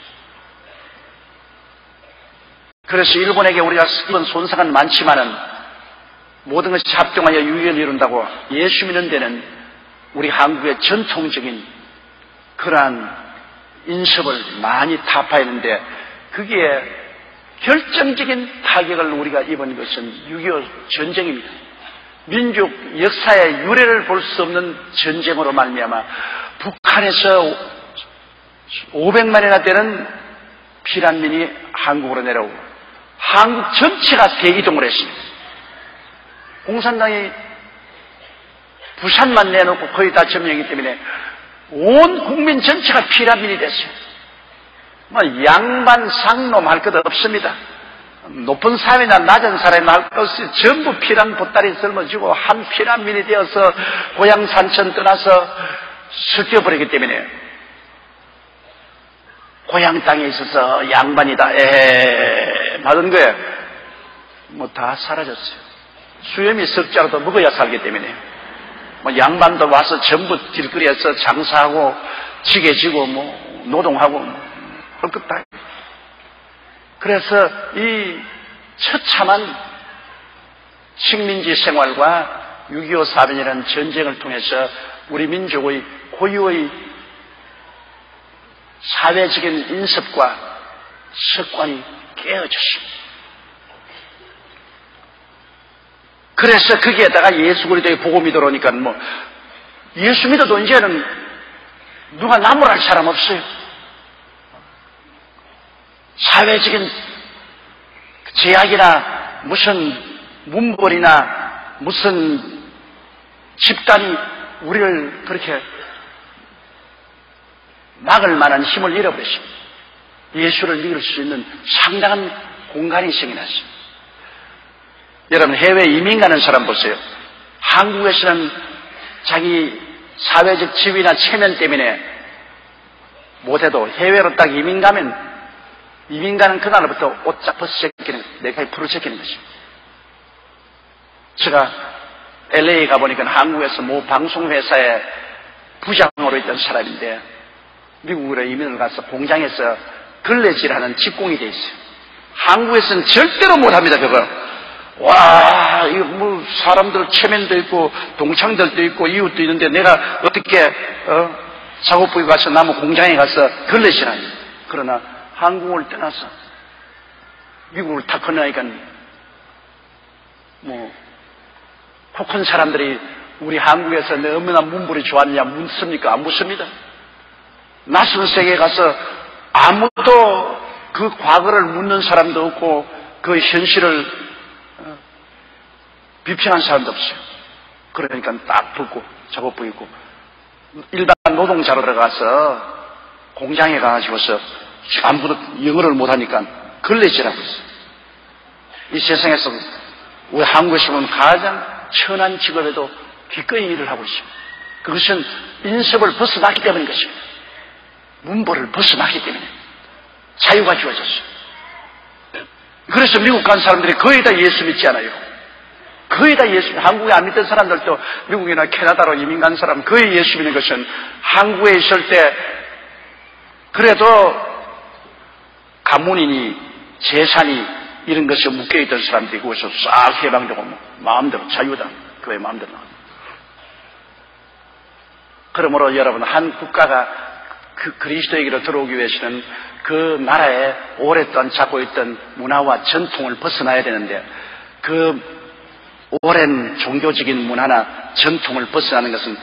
그래서 일본에게 우리가 입은 손상은 많지만은 모든 것이 합동하여 유교를 이룬다고 예수 믿는 데는 우리 한국의 전통적인 그러한 인습을 많이 타파했는데 그게 결정적인 타격을 우리가 입은 것은 6.25 전쟁입니다. 민족 역사의 유래를 볼 수 없는 전쟁으로 말미암아 북한에서 500만이나 되는 피난민이 한국으로 내려오고 한국 전체가 대이동을 했습니다. 공산당이 부산만 내놓고 거의 다 점령이기 때문에 온 국민 전체가 피난민이 됐어요. 뭐 양반 상놈 할 것 없습니다. 높은 사회나 낮은 사회나 할 것 없이 전부 피난 보따리 짊어지고 한 피난민이 되어서 고향 산천 떠나서 섞여버리기 때문에 고향 땅에 있어서 양반이다 받은 거에 뭐 다 사라졌어요. 수염이 석자라도 먹어야 살기 때문에 뭐 양반도 와서 전부 길거리에서 장사하고 지게 지고 뭐 노동하고 할 것 다. 그래서 이 처참한 식민지 생활과 6.25 사변이라는 전쟁을 통해서 우리 민족의 고유의 사회적인 인습과 습관이 깨어졌습니다. 그래서 거기에다가 예수 그리스도의 복음이 들어오니까 뭐 예수 믿어도 이제는 누가 나무랄 사람 없어요. 사회적인 제약이나 무슨 문벌이나 무슨 집단이 우리를 그렇게 막을 만한 힘을 잃어버렸습니다. 예수를 믿을 수 있는 상당한 공간이 생겨났습니다. 여러분 해외 이민 가는 사람 보세요. 한국에서는 자기 사회적 지위나 체면 때문에 못해도 해외로 딱 이민 가면 이민 가는 그날부터 옷 쫙 벗어제끼는 내가 풀어제끼는 것입니다. 제가 LA 가보니까 한국에서 모 방송회사의 부장으로 있던 사람인데 미국으로 이민을 가서 공장에서 걸레질하는 직공이 돼 있어요. 한국에서는 절대로 못합니다. 그거. 와, 이거 뭐 사람들 체면도 있고 동창들도 있고 이웃도 있는데 내가 어떻게 작업부에 가서 나무 공장에 가서 걸레질하니. 그러나 한국을 떠나서 미국을 탁 건너니까 뭐 코 큰 사람들이 우리 한국에서 너무나 문벌이 좋았냐 묻습니까? 안 묻습니다. 낯선 세계에 가서 아무도 그 과거를 묻는 사람도 없고 그 현실을 비평한 사람도 없어요. 그러니까 딱 붙고 작업부 있고 일반 노동자로 들어가서 공장에 가가지고서 아무도 영어를 못하니까 걸레질하고 있어요. 이 세상에서 우리 한국에서 보면 가장 천한 직업에도 기꺼이 일을 하고 있습니다. 그것은 인습을 벗어났기 때문인 것입니다. 문벌을 벗어났기 때문에 자유가 주어졌어요. 그래서 미국 간 사람들이 거의 다 예수 믿지 않아요. 거의 다 예수, 한국에 안 믿던 사람들도 미국이나 캐나다로 이민 간 사람 거의 예수 믿는 것은 한국에 있을 때 그래도 가문이니 재산이 이런 것에 묶여있던 사람들이 거기서 싹 해방되고 마음대로 자유다. 그의 마음대로 나옵니다. 그러므로 여러분 한 국가가 그 그리스도에게로 들어오기 위해서는 그 나라에 오랫동안 잡고 있던 문화와 전통을 벗어나야 되는데 그 오랜 종교적인 문화나 전통을 벗어나는 것은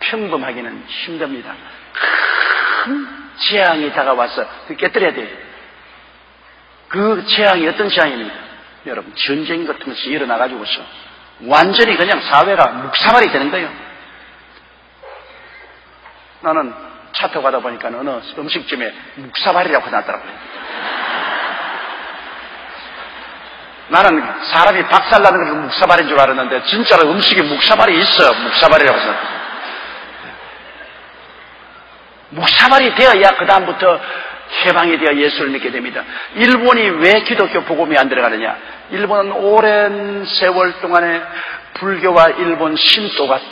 평범하기는 힘듭니다. 큰 재앙이 다가와서 깨뜨려야 돼요. 그 재앙이 어떤 재앙입니까? 여러분 전쟁 같은 것이 일어나가지고서 완전히 그냥 사회가 묵사발이 되는 거예요. 나는 차 타고 가다 보니까 어느 음식점에 묵사발이라고 해놨더라고요. 나는 사람이 박살나는 걸 묵사발인 줄 알았는데 진짜로 음식에 묵사발이 있어. 묵사발이라고 해서 묵사발이 되어야 그 다음부터 해방이 되어 예수를 믿게 됩니다. 일본이 왜 기독교 복음이 안 들어가느냐? 일본은 오랜 세월 동안에 불교와 일본 신도가 탁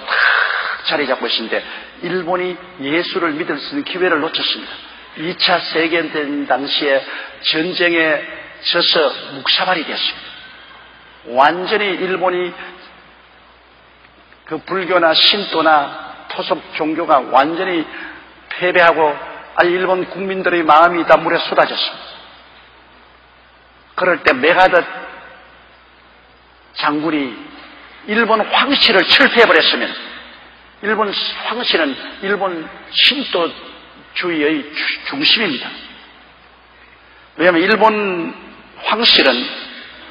자리 잡고 있는데 일본이 예수를 믿을 수 있는 기회를 놓쳤습니다. 2차 세계대전 당시에 전쟁에 져서 묵사발이 되었습니다. 완전히 일본이 그 불교나 신도나 토속 종교가 완전히 패배하고 일본 국민들의 마음이 다 물에 쏟아졌습니다. 그럴 때 메가더 장군이 일본 황실을 철폐해버렸으면 일본 황실은 일본 신도주의의 중심입니다. 왜냐하면 일본 황실은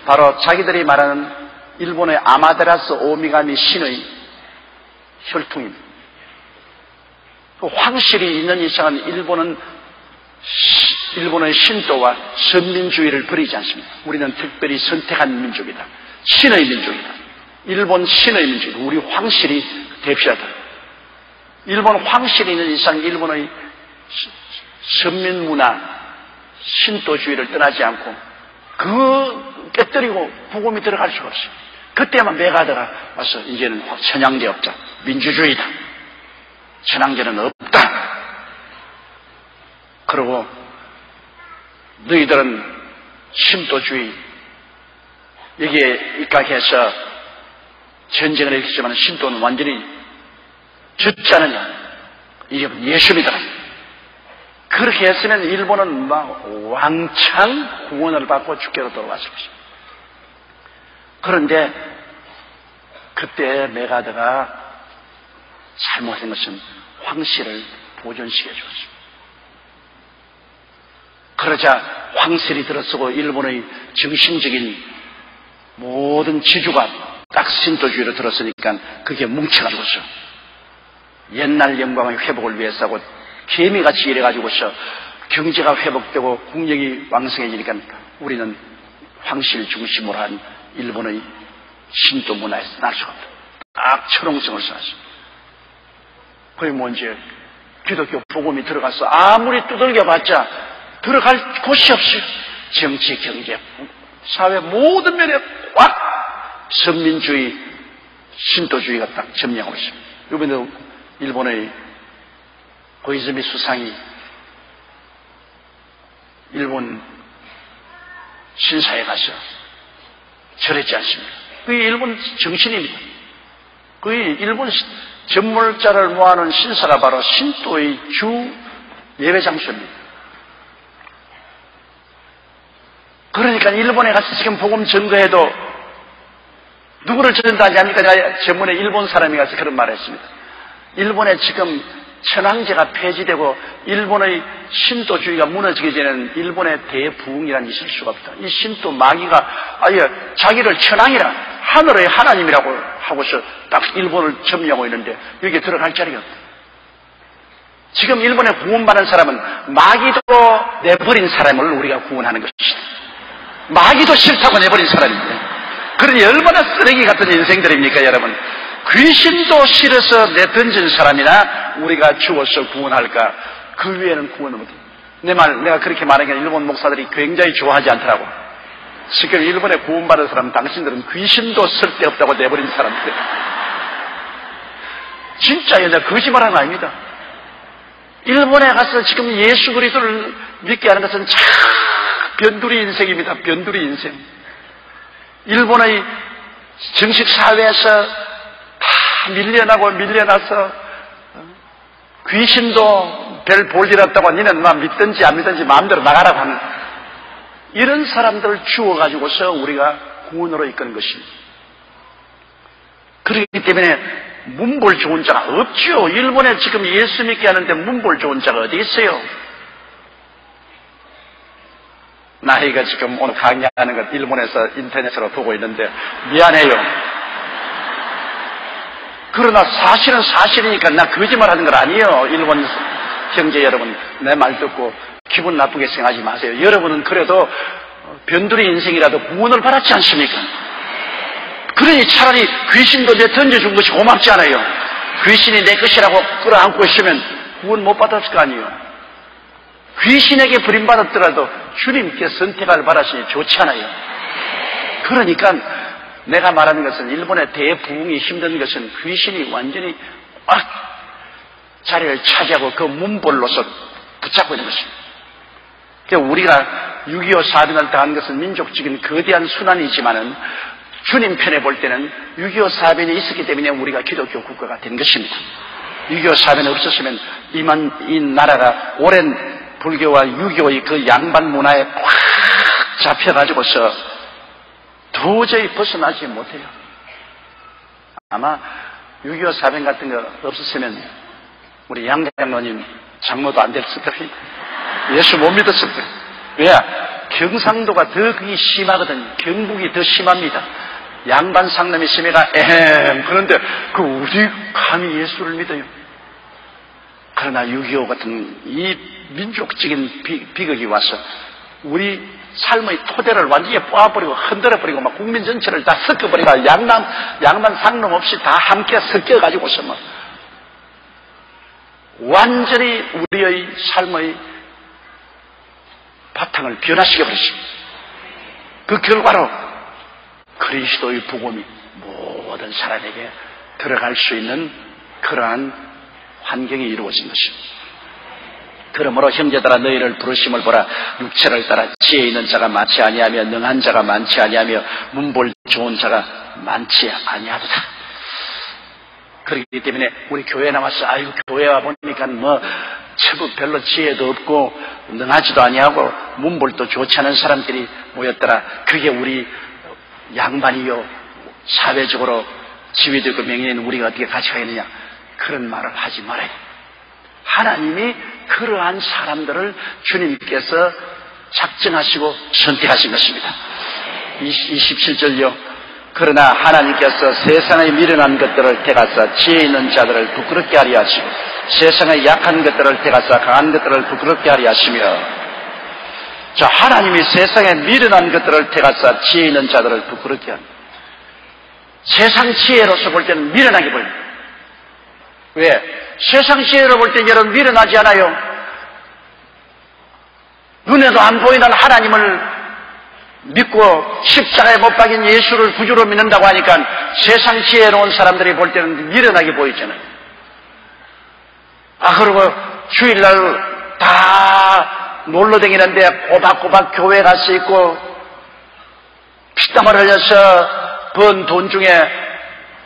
바로 자기들이 말하는 일본의 아마테라스 오미가미 신의 혈통입니다. 그 황실이 있는 이상은 일본의 신도와 선민주의를 버리지 않습니다. 우리는 특별히 선택한 민족이다. 신의 민족이다. 일본 신의 민족이다. 우리 황실이 대표하다. 일본 황실이 있는 이상 일본의 선민문화, 신도주의를 떠나지 않고 그 깨뜨리고 복음이 들어갈 수가 없어요. 그때만 메가더가 와서 이제는 천황제 없다. 민주주의다. 천황제는 없다. 그러고 너희들은 신도주의 여기에 입각해서 전쟁을 일으켰지만 신도는 완전히 졌지 않느냐. 이게 예수입니다. 그렇게 했으면 일본은 막 왕창 구원을 받고 주께로 돌아왔을 것입니다. 그런데 그때 메가더가 잘못한 것은 황실을 보존시켜 주었습니다. 그러자 황실이 들어서고 일본의 정신적인 모든 지주가 딱 신도주의로 들었으니까 그게 뭉쳐가지고서 옛날 영광의 회복을 위해서 하고 개미같이 일해가지고서 경제가 회복되고 국력이 왕성해지니까 우리는 황실 중심으로 한 일본의 신도 문화에서 날 수가 없다. 딱 철옹성을 쌓았습니다. 그게 뭔지 기독교 복음이 들어가서 아무리 두들겨봤자 들어갈 곳이 없어요. 정치, 경제, 사회 모든 면에 꽉 선민주의, 신도주의가 딱 점령하고 있습니다. 이번에도 일본의 고이즈미 수상이 일본 신사에 가서 절했지 않습니까? 그게 일본 정신입니다. 그게 일본 전물자를 모아놓은 신사가 바로 신도의 주 예배 장소입니다. 그러니까 일본에 가서 지금 복음 전거해도 누구를 전도하지 않습니까? 제가 전문에 일본 사람이 가서 그런 말을 했습니다. 일본에 지금 천황제가 폐지되고 일본의 신도주의가 무너지기 전에는 일본의 대부흥이란 있을 수가 없다. 이 신도 마귀가 아예 자기를 천황이라 하늘의 하나님이라고 하고서 딱 일본을 점령하고 있는데 여기에 들어갈 자리가 없다. 지금 일본에 구원받은 사람은 마귀도 내버린 사람을 우리가 구원하는 것이다. 마귀도 싫다고 내버린 사람입니다. 그러니 얼마나 쓰레기 같은 인생들입니까, 여러분? 귀신도 싫어서 내던진 사람이나 우리가 죽어서 구원할까? 그 위에는 구원을 못해. 내가 그렇게 말하니까 일본 목사들이 굉장히 좋아하지 않더라고. 지금 일본에 구원받은 사람, 당신들은 귀신도 쓸데없다고 내버린 사람들. 진짜요, 내가 거짓말하는 거 아닙니다. 일본에 가서 지금 예수 그리스도를 믿게 하는 것은 참 변두리 인생입니다. 변두리 인생. 일본의 정식 사회에서 다 밀려나서 귀신도 별 볼 일 없다고 니는 막 믿든지 안 믿든지 마음대로 나가라고 하는 이런 사람들을 주워가지고서 우리가 구원으로 이끄는 것입니다. 그렇기 때문에 문볼 좋은 자가 없죠. 일본에 지금 예수 믿게 하는데 문볼 좋은 자가 어디 있어요? 나이가 지금 오늘 강의하는 것 일본에서 인터넷으로 보고 있는데 미안해요. 그러나 사실은 사실이니까 나 거짓말 하는 건 아니에요. 일본 형제 여러분, 내 말 듣고 기분 나쁘게 생각하지 마세요. 여러분은 그래도 변두리 인생이라도 구원을 받았지 않습니까? 그러니 차라리 귀신도 내 던져준 것이 고맙지 않아요. 귀신이 내 것이라고 끌어안고 있으면 구원 못 받았을 거 아니에요. 귀신에게 버림받았더라도 주님께 선택을 받았으니 좋지 않아요. 그러니까 내가 말하는 것은 일본의 대부흥이 힘든 것은 귀신이 완전히 꽉 자리를 차지하고 그 문벌로서 붙잡고 있는 것입니다. 그러니까 우리가 6.25 사변을 당한 것은 민족적인 거대한 순환이지만은 주님 편에 볼 때는 6.25 사변이 있었기 때문에 우리가 기독교 국가가 된 것입니다. 6.25 사변이 없었으면 이 나라가 오랜 불교와 6.25의 그 양반 문화에 꽉 잡혀가지고서 도저히 벗어나지 못해요. 아마 6.25 사변 같은 거 없었으면 우리 양 장로님 장로도 안 됐을 겁니다. 예수 못 믿었을 거예요. 왜? 경상도가 더 그게 심하거든요. 경북이 더 심합니다. 양반 상놈이 심해가 그런데 우리 감히 예수를 믿어요. 그러나 6.25 같은 이 민족적인 비극이 와서 우리 삶의 토대를 완전히 뽑아버리고 흔들어버리고 막 국민 전체를 다 섞어버리고 양반 상놈 없이 다 함께 섞여가지고서 막 완전히 우리의 삶의 바탕을 변화시켜버렸습니다. 그 결과로 그리스도의 복음이 모든 사람에게 들어갈 수 있는 그러한 환경이 이루어진 것입니다. 그러므로 형제들아 너희를 부르심을 보라. 육체를 따라 지혜 있는 자가 많지 아니하며 능한 자가 많지 아니하며 문볼 좋은 자가 많지 아니하도다. 그렇기 때문에 우리 교회에 나와서 교회 와 보니까 제법 별로 지혜도 없고 능하지도 아니하고 문볼도 좋지 않은 사람들이 모였더라. 그게 우리 양반이요 사회적으로 지위도 있고 명예는 우리가 어떻게 같이 가겠느냐, 그런 말을 하지 말아요. 하나님이 그러한 사람들을 주님께서 작정하시고 선택하신 것입니다. 27절요. 그러나 하나님께서 세상에 미련한 것들을 택하사 지혜 있는 자들을 부끄럽게 하려 하시고 세상에 약한 것들을 택하사 강한 것들을 부끄럽게 하려 하시며, 자, 하나님이 세상에 미련한 것들을 택하사 지혜 있는 자들을 부끄럽게 합니다. 세상 지혜로서 볼 때는 미련하게 보입니다. 왜? 세상 지혜로 볼 때 여러분 미련하지 않아요. 눈에도 안 보이는 하나님을 믿고 십자가에 못 박인 예수를 구주로 믿는다고 하니까 세상 지혜로운 사람들이 볼 때는 미련하게 보이잖아요. 그리고 주일날 다 놀러 다니는데 꼬박꼬박 교회 갈 수 있고 피땀을 흘려서 번 돈 중에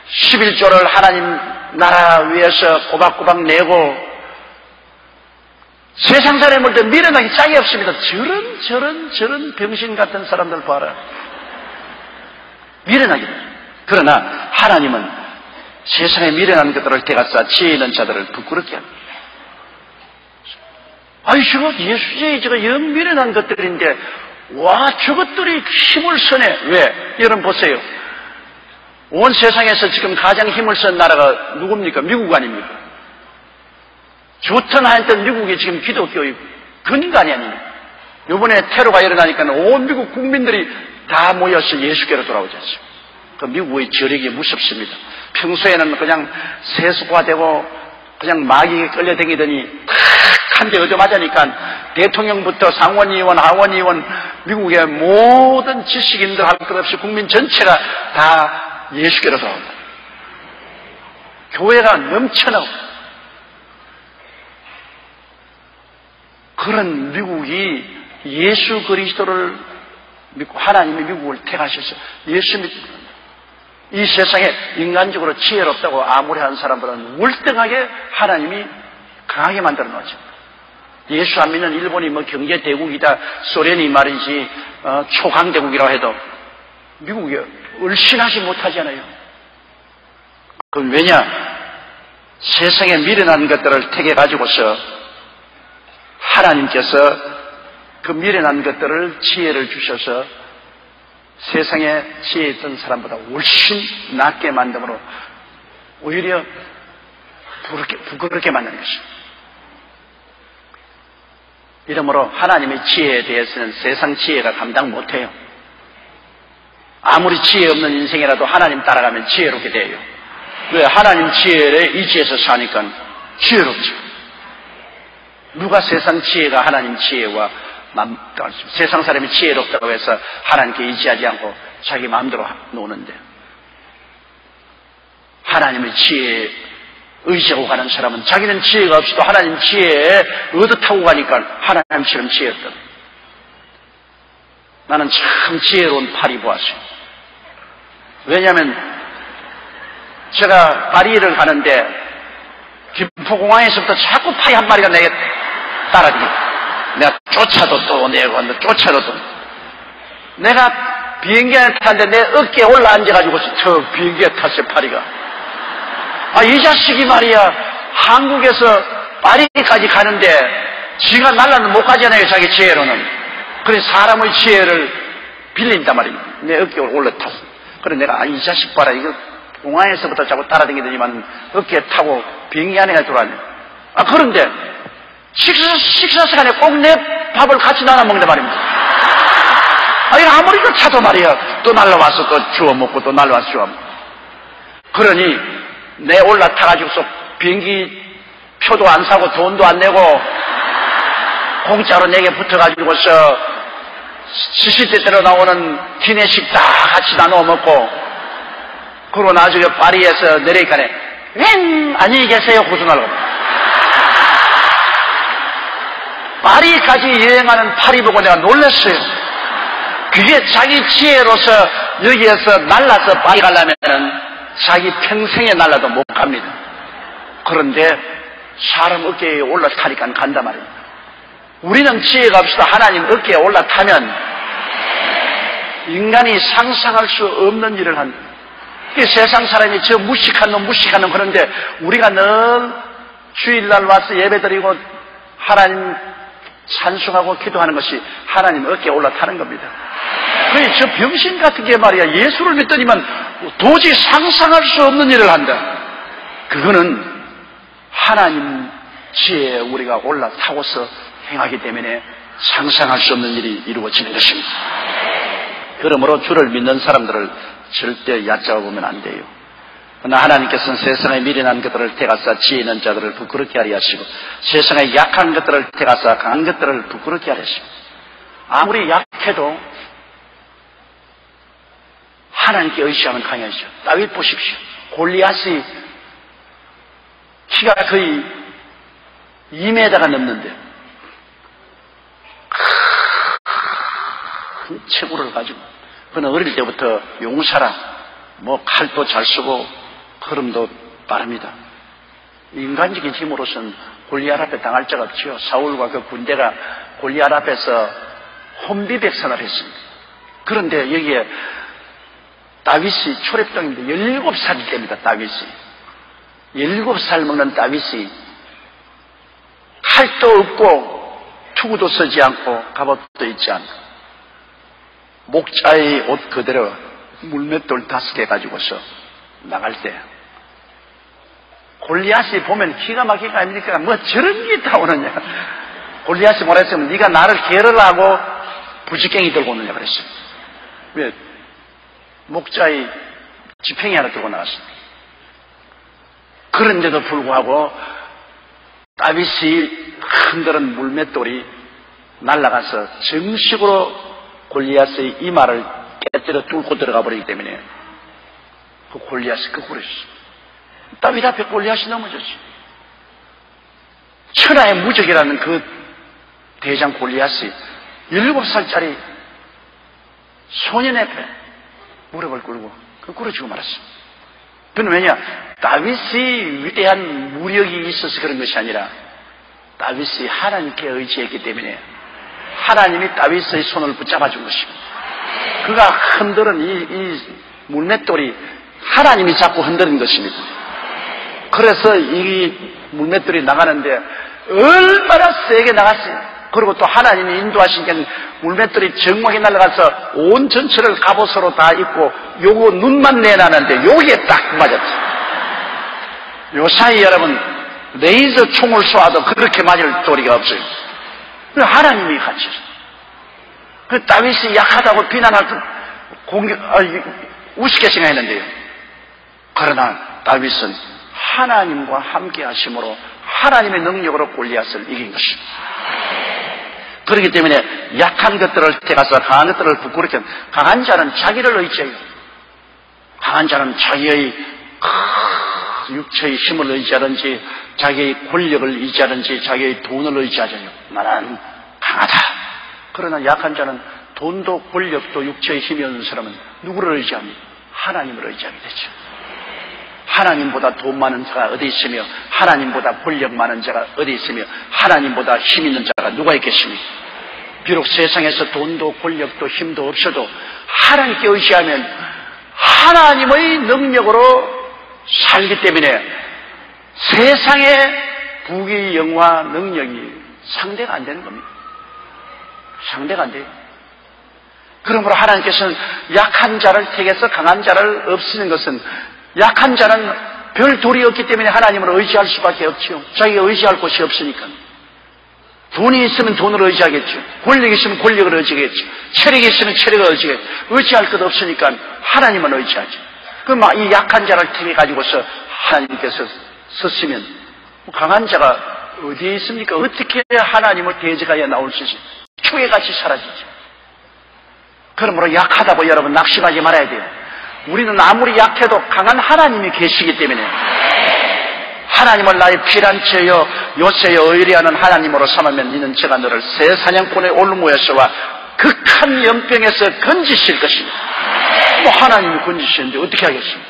11조를 하나님 나라 위해서 꼬박꼬박 내고 세상 사람이 볼 때 미련하기 짝이 없습니다. 저런 병신 같은 사람들 봐라. 미련하게. 그러나 하나님은 세상에 미련한 것들을 택하사 지혜 있는 자들을 부끄럽게 합니다. 저거 영 미련한 것들인데 저것들이 힘을 써내. 왜? 여러분 보세요. 온 세상에서 지금 가장 힘을 쓴 나라가 누굽니까? 미국 아닙니까? 좋든 하여튼 미국이 지금 기독교의 근간이 아닙니까? 이번에 테러가 일어나니까 온 미국 국민들이 다 모여서 예수께로 돌아오지 않습니까? 그 미국의 저력이 무섭습니다. 평소에는 그냥 세속화되고 그냥 마귀에 끌려다니더니 탁 한 대 얻어맞으니까 대통령부터 상원의원, 하원의원, 미국의 모든 지식인들 할 것 없이 국민 전체가 다 예수께로 돌아온다. 교회가 넘쳐나고 그런 미국이 예수 그리스도를 믿고 하나님이 미국을 택하셔서 예수 믿고 이 세상에 인간적으로 지혜롭다고 아무리 하는 사람들은 월등하게 하나님이 강하게 만들어 놓죠. 예수 안 믿는 일본이 경제 대국이다, 소련이 말이지 초강 대국이라고 해도 미국이 얼씬하지 못하잖아요. 그럼 왜냐? 세상에 미련한 것들을 택해 가지고서 하나님께서 그 미련한 것들을 지혜를 주셔서 세상에 지혜 있던 사람보다 훨씬 낮게 만듦으로 오히려 부끄럽게 만드는 것입니다. 이러므로 하나님의 지혜에 대해서는 세상 지혜가 감당 못해요. 아무리 지혜 없는 인생이라도 하나님 따라가면 지혜롭게 돼요. 왜? 하나님 지혜에 의지해서 사니까 지혜롭죠. 누가 세상 지혜가 하나님 지혜와 세상 사람이 지혜롭다고 해서 하나님께 의지하지 않고 자기 마음대로 노는데, 하나님의 지혜에 의지하고 가는 사람은 자기는 지혜가 없어도 하나님 지혜에 얻어타고 가니까 하나님처럼 지혜였다. 나는 참 지혜로운 파리 보았어요. 왜냐하면 제가 파리를 가는데 김포공항에서부터 자꾸 파리 한 마리가 내게 따라다니고, 내가 쫓아도 또 내고 쫓아도 또, 내가 비행기 안에 탔는데 내 어깨에 올라 앉아가지고 저 비행기에 탔어요. 파리가. 이 자식이 말이야, 한국에서 파리까지 가는데 지가 날라는 못 가잖아요, 자기 지혜로는. 그래서 사람의 지혜를 빌린단 말이에요. 내 어깨에 올라탔어. 그래 내가 이 자식 봐라, 이거 공항에서부터 자꾸 따라다니더니만 어깨에 타고 비행기 안에 들어왔네. 그런데 식사 시간에 꼭 내 밥을 같이 나눠 먹는단 말입니다. 이거 아무리 그 차도 말이야, 또 날라와서 또 주워 먹고 또 날라와서 주워 먹고. 그러니 내 올라타가지고서 비행기 표도 안 사고 돈도 안 내고 공짜로 내게 붙어가지고서 시시때때로 나오는 기내식 다 같이 나눠 먹고, 그러고 나중에 파리에서 내리니까네 안녕히 계세요 고소날고. 파리까지 여행하는 파리 보고 내가 놀랐어요. 그게 자기 지혜로서 여기에서 날라서 파리 가려면은 자기 평생에 날라도 못 갑니다. 그런데 사람 어깨에 올라타니까 간단 말입니다. 우리는 지혜가 없어도 하나님 어깨에 올라타면 인간이 상상할 수 없는 일을 합니다. 세상 사람이 저 무식한 놈 그런데 우리가 늘 주일날 와서 예배드리고 하나님 찬송하고 기도하는 것이 하나님 어깨에 올라타는 겁니다. 그래 저 병신 같은 게 말이야, 예수를 믿더니만 도저히 상상할 수 없는 일을 한다. 그거는 하나님 지혜에 우리가 올라타고서 행하기 때문에 상상할 수 없는 일이 이루어지는 것입니다. 그러므로 주를 믿는 사람들을 절대 얕잡아 보면 안 돼요. 그러나 하나님께서는 세상에 미련한 것들을 택하사 지혜 있는 자들을 부끄럽게 하려 하시고, 세상에 약한 것들을 택하사 강한 것들을 부끄럽게 하려 하시고, 아무리 약해도 하나님께 의지하면 강해지죠. 다윗 보십시오. 골리앗이 키가 거의 2m가 넘는데 큰 체구를 가지고, 그는 어릴 때부터 용사라, 칼도 잘 쓰고 걸음도 빠릅니다. 인간적인 힘으로서는 골리앗 앞에 당할 자가 없죠. 사울과 그 군대가 골리앗 앞에서 혼비백산을 했습니다. 그런데 여기에 다윗이 초렙동입니다. 17살이 됩니다. 다윗이 17살 먹는 다윗이 칼도 없고 투구도 쓰지 않고 갑옷도 입지 않고 목자의 옷 그대로 물맷돌 5개 가지고서 나갈 때 골리앗이 보면 기가 막히게 아닙니까? 저런 게 다 오느냐. 골리앗이 뭐라 했으면 네가 나를 게르라고 부지깽이 들고 오느냐 그랬어요. 왜? 목자의 지팽이 하나 들고 나왔습니다. 그런데도 불구하고 다윗이 흔드는 물맷돌이 날아가서 정식으로 골리앗의 이마를 깨뜨려 뚫고 들어가 버리기 때문에 그 골리앗이 거꾸로 있었어요. 다윗 앞에 골리앗이 넘어졌어요. 천하의 무적이라는 그 대장 골리앗이 17살짜리 소년 앞에 무릎을 꿇고 거꾸로 죽어 말았어요. 그는 왜냐? 다윗이 위대한 무력이 있어서 그런 것이 아니라 다윗이 하나님께 의지했기 때문에 하나님이 다윗의 손을 붙잡아 준 것입니다. 그가 흔드는 이 물맷돌이 하나님이 자꾸 흔드는 것입니다. 그래서 이 물맷돌이 나가는데 얼마나 세게 나갔어요. 그리고 또 하나님이 인도하신 게 물맷돌이 정확히 날아가서 온 전체를 갑옷으로 다 입고 요거 눈만 내놨는데 여기에 딱 맞았어요. 요사이 여러분 레이저 총을 쏘아도 그렇게 맞을 도리가 없어요. 하나님이 같이 그 다윗이 약하다고 비난할 우습게 생각했는데요. 그러나 다윗은 하나님과 함께 하심으로 하나님의 능력으로 골리앗을 이긴 것입니다. 그렇기 때문에 약한 것들을 택하서 강한 것들을 부끄럽게, 강한 자는 자기를 의지해요. 강한 자는 자기의 육체의 힘을 의지하든지 자기의 권력을 의지하든지 자기의 돈을 의지하잖아요. 나는 강하다. 그러나 약한 자는 돈도 권력도 육체의 힘이 없는 사람은 누구를 의지합니까? 하나님을 의지하게 되죠. 하나님보다 돈 많은 자가 어디 있으며 하나님보다 권력 많은 자가 어디 있으며 하나님보다 힘 있는 자가 누가 있겠습니까? 비록 세상에서 돈도 권력도 힘도 없어도 하나님께 의지하면 하나님의 능력으로 살기 때문에 세상의 부귀 영화 능력이 상대가 안 되는 겁니다. 상대가 안 돼요. 그러므로 하나님께서는 약한 자를 택해서 강한 자를 없애는 것은, 약한 자는 별 도리 없기 때문에 하나님을 의지할 수밖에 없지요. 자기가 의지할 곳이 없으니까. 돈이 있으면 돈을 의지하겠죠. 권력이 있으면 권력을 의지하겠죠. 체력이 있으면 체력을 의지하겠죠. 의지할 것 없으니까 하나님을 의지하죠. 그럼 이 약한 자를 택해가지고서 하나님께서 썼으면 강한 자가 어디에 있습니까? 어떻게 해야 하나님을 대적하여 나올 수 있어요? 초회같이 사라지죠. 그러므로 약하다고 여러분 낙심하지 말아야 돼요. 우리는 아무리 약해도 강한 하나님이 계시기 때문에 하나님을 나의 피난처여 요새여 의뢰하는 하나님으로 삼으면 이는 제가 너를 새 사냥꾼의 올무에서와 극한 연병에서 건지실 것입니다. 뭐 하나님이 건지시는데 어떻게 하겠습니까?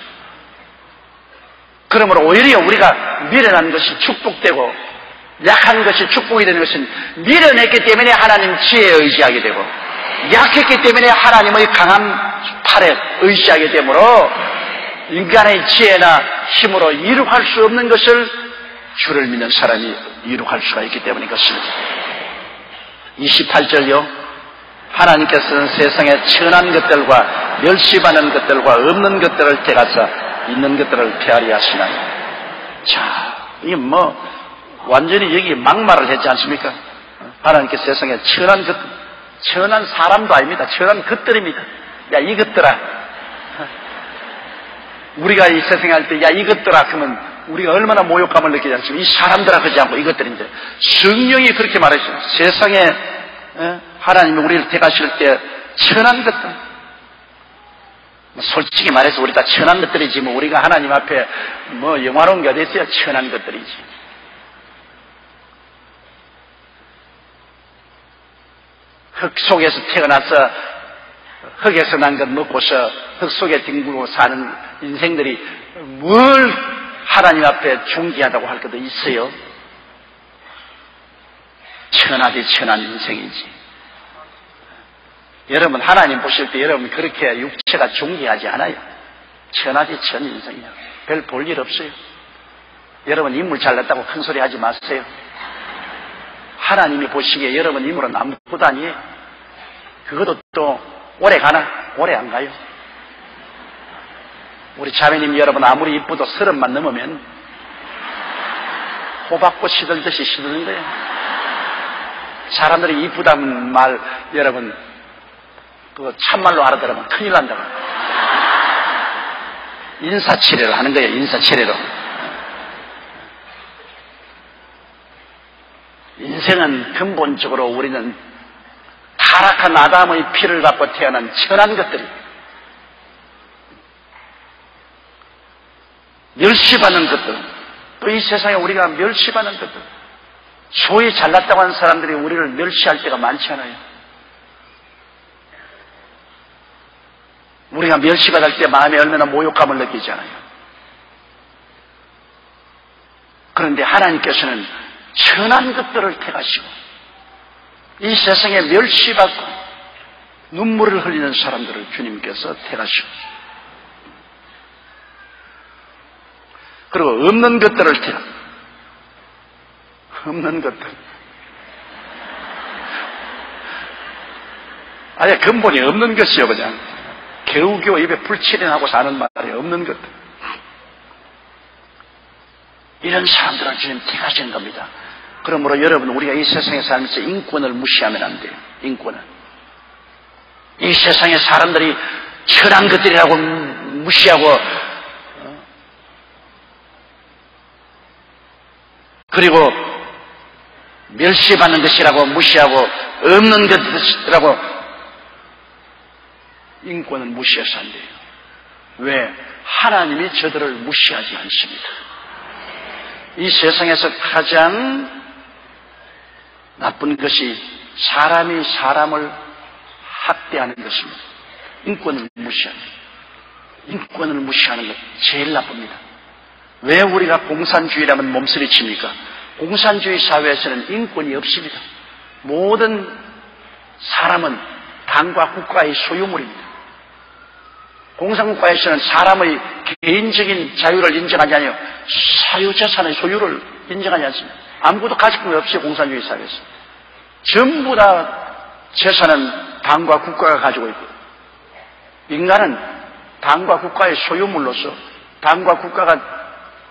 그러므로 오히려 우리가 미련한 것이 축복되고 약한 것이 축복이 되는 것은 미련했기 때문에 하나님 지혜에 의지하게 되고 약했기 때문에 하나님의 강한 팔에 의지하게 되므로 인간의 지혜나 힘으로 이룩할 수 없는 것을 주를 믿는 사람이 이룩할 수가 있기 때문인 것입니다. 28절요. 하나님께서는 세상에 천한 것들과 멸시받는 것들과 없는 것들을 택하사 있는 것들을 폐하리 하시나니. 자, 이게 완전히 여기 막말을 했지 않습니까? 하나님께서 세상에 천한 것, 천한 사람도 아닙니다. 천한 것들입니다. 야, 이것들아. 우리가 이 세상에 할 때, 야, 이것들아. 그러면 우리가 얼마나 모욕감을 느끼지 않습니까? 이 사람들아 그러지 않고 이것들인데. 성령이 그렇게 말했어요. 세상에, 하나님이 우리를 택하실 때, 천한 것들. 솔직히 말해서 우리 다 천한 것들이지, 우리가 하나님 앞에 영화로운 게 어디 있어요? 천한 것들이지. 흙 속에서 태어나서 흙에서 난 것 먹고서 흙 속에 뒹굴고 사는 인생들이 뭘 하나님 앞에 존귀하다고 할 것도 있어요? 천하디 천한 인생이지. 여러분 하나님 보실 때 여러분 그렇게 육체가 존귀하지 않아요. 천하디 천 인생이야. 별 볼 일 없어요. 여러분 인물 잘났다고 큰 소리 하지 마세요. 하나님이 보시기에 여러분 인물은 아무것도 아니에요. 그것도 또 오래 가나? 오래 안 가요. 우리 자매님 여러분 아무리 이쁘도 30만 넘으면 호박꽃 시들듯이 시드는 거예요. 사람들이 이쁘다는 말 여러분 그거 참말로 알아들으면 큰일 난다고. 인사치레로 하는 거예요. 인사치레로. 인생은 근본적으로 우리는 타락한 아담의 피를 받고 태어난 천한 것들이 멸시받는 것들, 또 이 세상에 우리가 멸시받는 것들, 소위 잘났다고 하는 사람들이 우리를 멸시할 때가 많지 않아요. 우리가 멸시받을 때 마음에 얼마나 모욕감을 느끼잖아요. 그런데 하나님께서는 천한 것들을 택하시고 이 세상에 멸시받고 눈물을 흘리는 사람들을 주님께서 택하시고 그리고 없는 것들을 택하고 없는 것들 아예 근본이 없는 것이요. 그냥 겨우겨우 입에 불칠인하고 사는 말이 없는 것들, 이런 사람들을 주님 택하시는 겁니다. 그러므로 여러분 우리가 이 세상에 살면서 인권을 무시하면 안 돼요. 인권을. 이 세상에 사람들이 천한 것들이라고 무시하고 그리고 멸시받는 것이라고 무시하고 없는 것이라고 인권을 무시해서 안 돼요. 왜? 하나님이 저들을 무시하지 않습니다. 이 세상에서 가장 나쁜 것이 사람이 사람을 학대하는 것입니다. 인권을 무시하는 것. 인권을 무시하는 것 제일 나쁩니다. 왜 우리가 공산주의라면 몸서리칩니까? 공산주의 사회에서는 인권이 없습니다. 모든 사람은 당과 국가의 소유물입니다. 공산국가에서는 사람의 개인적인 자유를 인정하지 않아요. 사유재산의 소유를 인정하지 않습니다. 아무것도 가지고 없어요. 공산주의 사회에서 전부 다 재산은 당과 국가가 가지고 있고, 인간은 당과 국가의 소유물로서 당과 국가가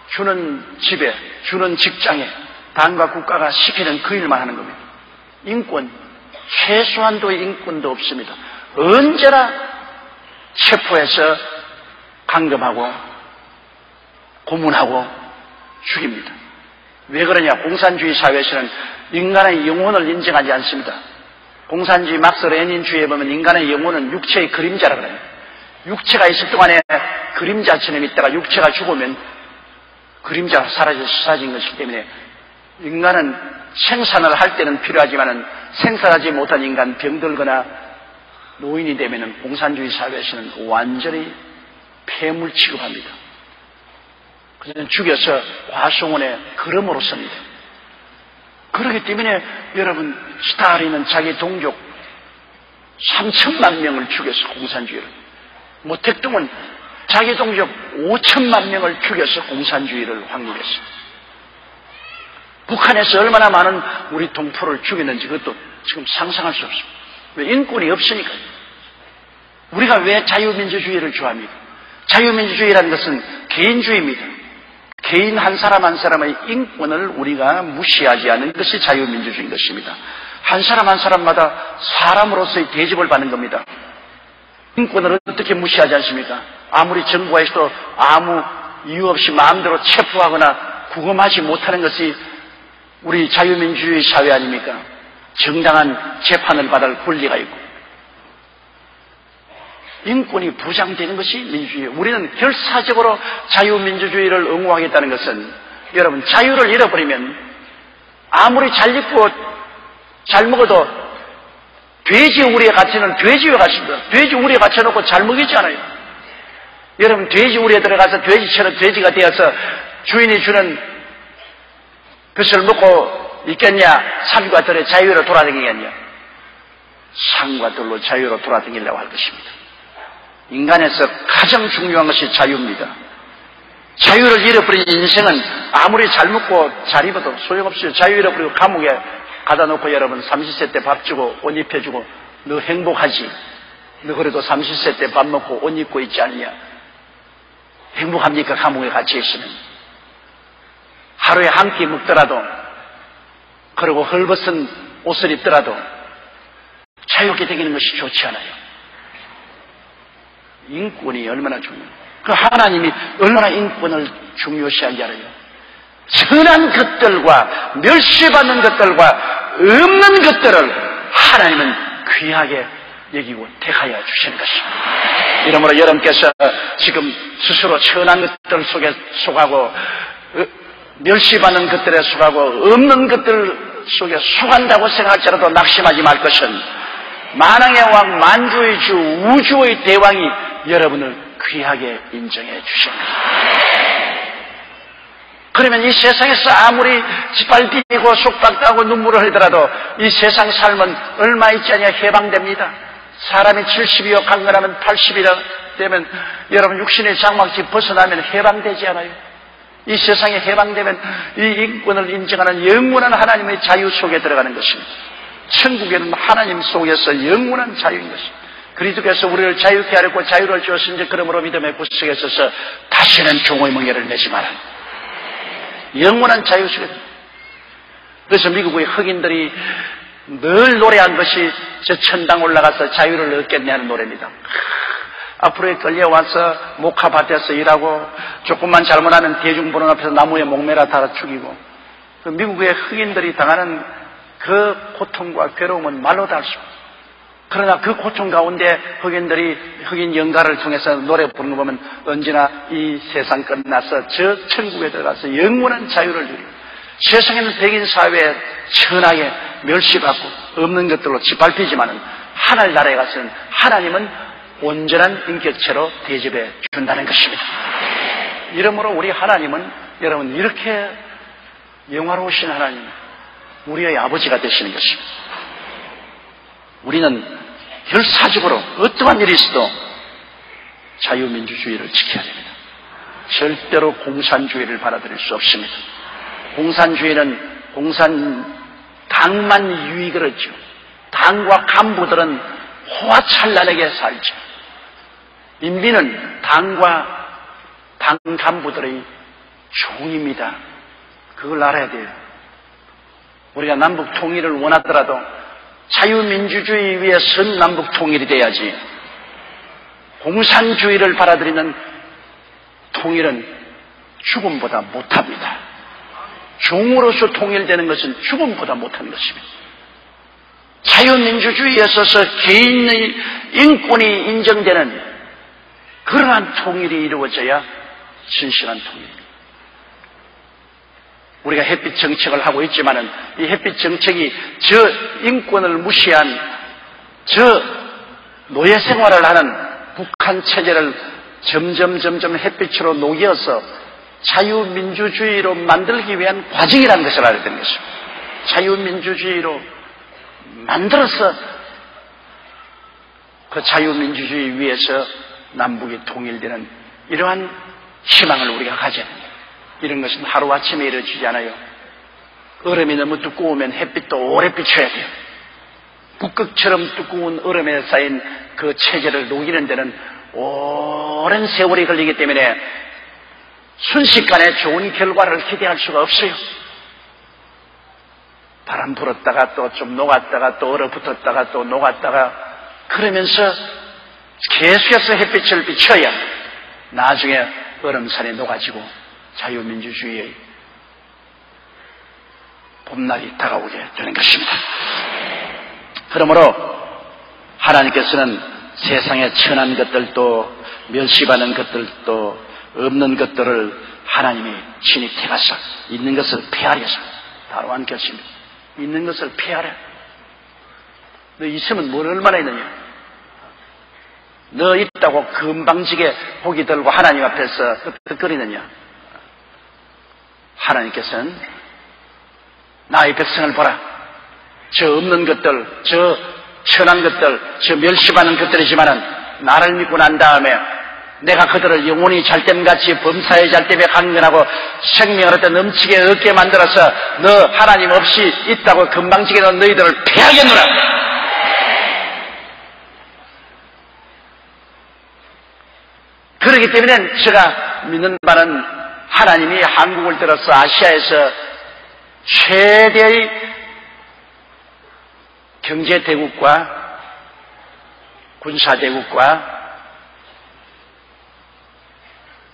주는 집에, 주는 직장에 당과 국가가 시키는 그 일만 하는 겁니다. 인권, 최소한도의 인권도 없습니다. 언제나 체포해서 감금하고 고문하고 죽입니다. 왜 그러냐? 공산주의 사회에서는 인간의 영혼을 인정하지 않습니다. 공산주의 막스 레닌주의에 보면 인간의 영혼은 육체의 그림자라고 해요. 육체가 있을 동안에 그림자처럼 있다가 육체가 죽으면 그림자가 사라진 것이기 때문에 인간은 생산을 할 때는 필요하지만 생산하지 못한 인간, 병들거나 노인이 되면 공산주의 사회에서는 완전히 폐물 취급합니다. 그래서 죽여서 과수원에 거름으로 씁니다. 그렇기 때문에 여러분, 스탈린은 자기 동족 3천만 명을 죽여서 공산주의를, 모택동은 자기 동족 5천만 명을 죽여서 공산주의를 확립했어요. 북한에서 얼마나 많은 우리 동포를 죽였는지 그것도 지금 상상할 수 없습니다. 왜? 인권이 없으니까요. 우리가 왜 자유민주주의를 좋아합니까? 자유민주주의라는 것은 개인주의입니다. 개인 한 사람 한 사람의 인권을 우리가 무시하지 않는 것이 자유민주주의인 것입니다. 한 사람 한 사람마다 사람으로서의 대접을 받는 겁니다. 인권을 어떻게 무시하지 않습니까? 아무리 정부가 있어도 아무 이유 없이 마음대로 체포하거나 구금하지 못하는 것이 우리 자유민주주의 사회 아닙니까? 정당한 재판을 받을 권리가 있고 인권이 보장되는 것이 민주주의예요. 우리는 결사적으로 자유민주주의를 옹호하겠다는 것은, 여러분, 자유를 잃어버리면 아무리 잘 입고 잘 먹어도 돼지 우리에 갇히는 돼지와 같습니다. 돼지 우리에 갇혀놓고 잘 먹이지 않아요. 여러분, 돼지 우리에 들어가서 돼지처럼 돼지가 되어서 주인이 주는 것을 먹고 있겠냐? 삶과 들의 자유로 돌아다니겠냐? 삶과 들로 자유로 돌아다니려고 할 것입니다. 인간에서 가장 중요한 것이 자유입니다. 자유를 잃어버린 인생은 아무리 잘 먹고 잘 입어도 소용없어요. 자유 잃어버리고 감옥에 가다 놓고 여러분 30세 때 밥 주고 옷 입혀주고 너 행복하지? 너 그래도 30세 때 밥 먹고 옷 입고 있지 않냐? 행복합니까? 감옥에 갇혀 있으면. 하루에 한 끼 먹더라도, 그리고 헐벗은 옷을 입더라도 자유롭게 되기는 것이 좋지 않아요. 인권이 얼마나 중요해요. 그 하나님이 얼마나 인권을 중요시한지 알아요. 선한 것들과 멸시받는 것들과 없는 것들을 하나님은 귀하게 여기고 택하여 주시는 것입니다. 이러므로 여러분께서 지금 스스로 선한 것들 속에 속하고 멸시받는 것들에 속하고 없는 것들 속에 속한다고 생각할지라도 낙심하지 말 것은, 만왕의 왕, 만주의 주, 우주의 대왕이 여러분을 귀하게 인정해 주십니다. 그러면 이 세상에서 아무리 짓밟히고 속박하고 눈물을 흘리더라도 이 세상 삶은 얼마 있지 않냐 해방됩니다. 사람이 70이요 강건하면 80이라 되면 여러분 육신의 장막지 벗어나면 해방되지 않아요? 이 세상에 해방되면 이 인권을 인정하는 영원한 하나님의 자유 속에 들어가는 것입니다. 천국에는 하나님 속에서 영원한 자유인 것입니다. 그리스도께서 우리를 자유케 하려고 자유를 주었으니 그러므로 믿음의 구석에 있어서 다시는 종의 멍에를 매지 마라. 영원한 자유 속에. 그래서 미국의 흑인들이 늘 노래한 것이 저 천당 올라가서 자유를 얻겠네 하는 노래입니다. 앞으로 끌려와서 목화밭에서 일하고 조금만 잘못하면 대중보는 앞에서 나무에 목매라 달아 죽이고 그 미국의 흑인들이 당하는 그 고통과 괴로움은 말로 다 할 수 없어요. 그러나 그 고통 가운데 흑인 연가를 통해서 노래 부르는 거 보면 언제나 이 세상 끝나서 저 천국에 들어가서 영원한 자유를 누리고, 세상에는 백인 사회에 천하게 멸시받고 없는 것들로 짓밟히지만은 하늘 나라에 가서는 하나님은 온전한 인격체로 대접해 준다는 것입니다. 이러므로 우리 하나님은 여러분 이렇게 영화로우신 하나님, 우리의 아버지가 되시는 것입니다. 우리는 결사적으로 어떠한 일이 있어도 자유민주주의를 지켜야 됩니다. 절대로 공산주의를 받아들일 수 없습니다. 공산주의는 당만 유익을 얻죠. 당과 간부들은 호화찬란하게 살죠. 인민은 당과 당 간부들의 종입니다. 그걸 알아야 돼요. 우리가 남북 통일을 원하더라도 자유민주주의 위에 선 남북 통일이 돼야지, 공산주의를 받아들이는 통일은 죽음보다 못합니다. 종으로서 통일되는 것은 죽음보다 못한 것입니다. 자유민주주의에 있어서 개인의 인권이 인정되는 그러한 통일이 이루어져야 진실한 통일입니다. 우리가 햇빛 정책을 하고 있지만은 이 햇빛 정책이 저 인권을 무시한 저 노예 생활을 하는 북한 체제를 점점 햇빛으로 녹여서 자유민주주의로 만들기 위한 과정이라는 것을 알아야 되는 것입니다. 자유민주주의로 만들어서 그 자유민주주의 위에서 남북이 통일되는 이러한 희망을 우리가 가져야 됩니다. 이런 것은 하루아침에 이루어지지 않아요. 얼음이 너무 두꺼우면 햇빛도 오래 비춰야 돼요. 북극처럼 두꺼운 얼음에 쌓인 그 체제를 녹이는 데는 오랜 세월이 걸리기 때문에 순식간에 좋은 결과를 기대할 수가 없어요. 바람 불었다가 또 좀 녹았다가 또 얼어붙었다가 또 녹았다가 그러면서 계속해서 햇빛을 비춰야 나중에 얼음산이 녹아지고 자유민주주의의 봄날이 다가오게 되는 것입니다. 그러므로 하나님께서는 세상에 천한 것들도 멸시받는 것들도 없는 것들을 하나님이 친히 택하사 있는 것을 폐하려서 바로 한 결심입니다. 있는 것을 폐하라. 너 있으면 뭘 얼마나 있느냐? 너 있다고 금방지게 고기 들고 하나님 앞에서 득거리느냐? 하나님께서는 나의 백성을 보라. 저 없는 것들, 저 천한 것들, 저 멸시받는 것들이지만은 나를 믿고 난 다음에 내가 그들을 영원히 잘됨같이 범사의 잘됨에 강건하고 생명을 얻어 넘치게 얻게 만들어서 너 하나님 없이 있다고 금방지게 놓은 너희들을 패하겠노라. 그렇기 때문에 제가 믿는 바는 하나님이 한국을 들어서 아시아에서 최대의 경제대국과 군사대국과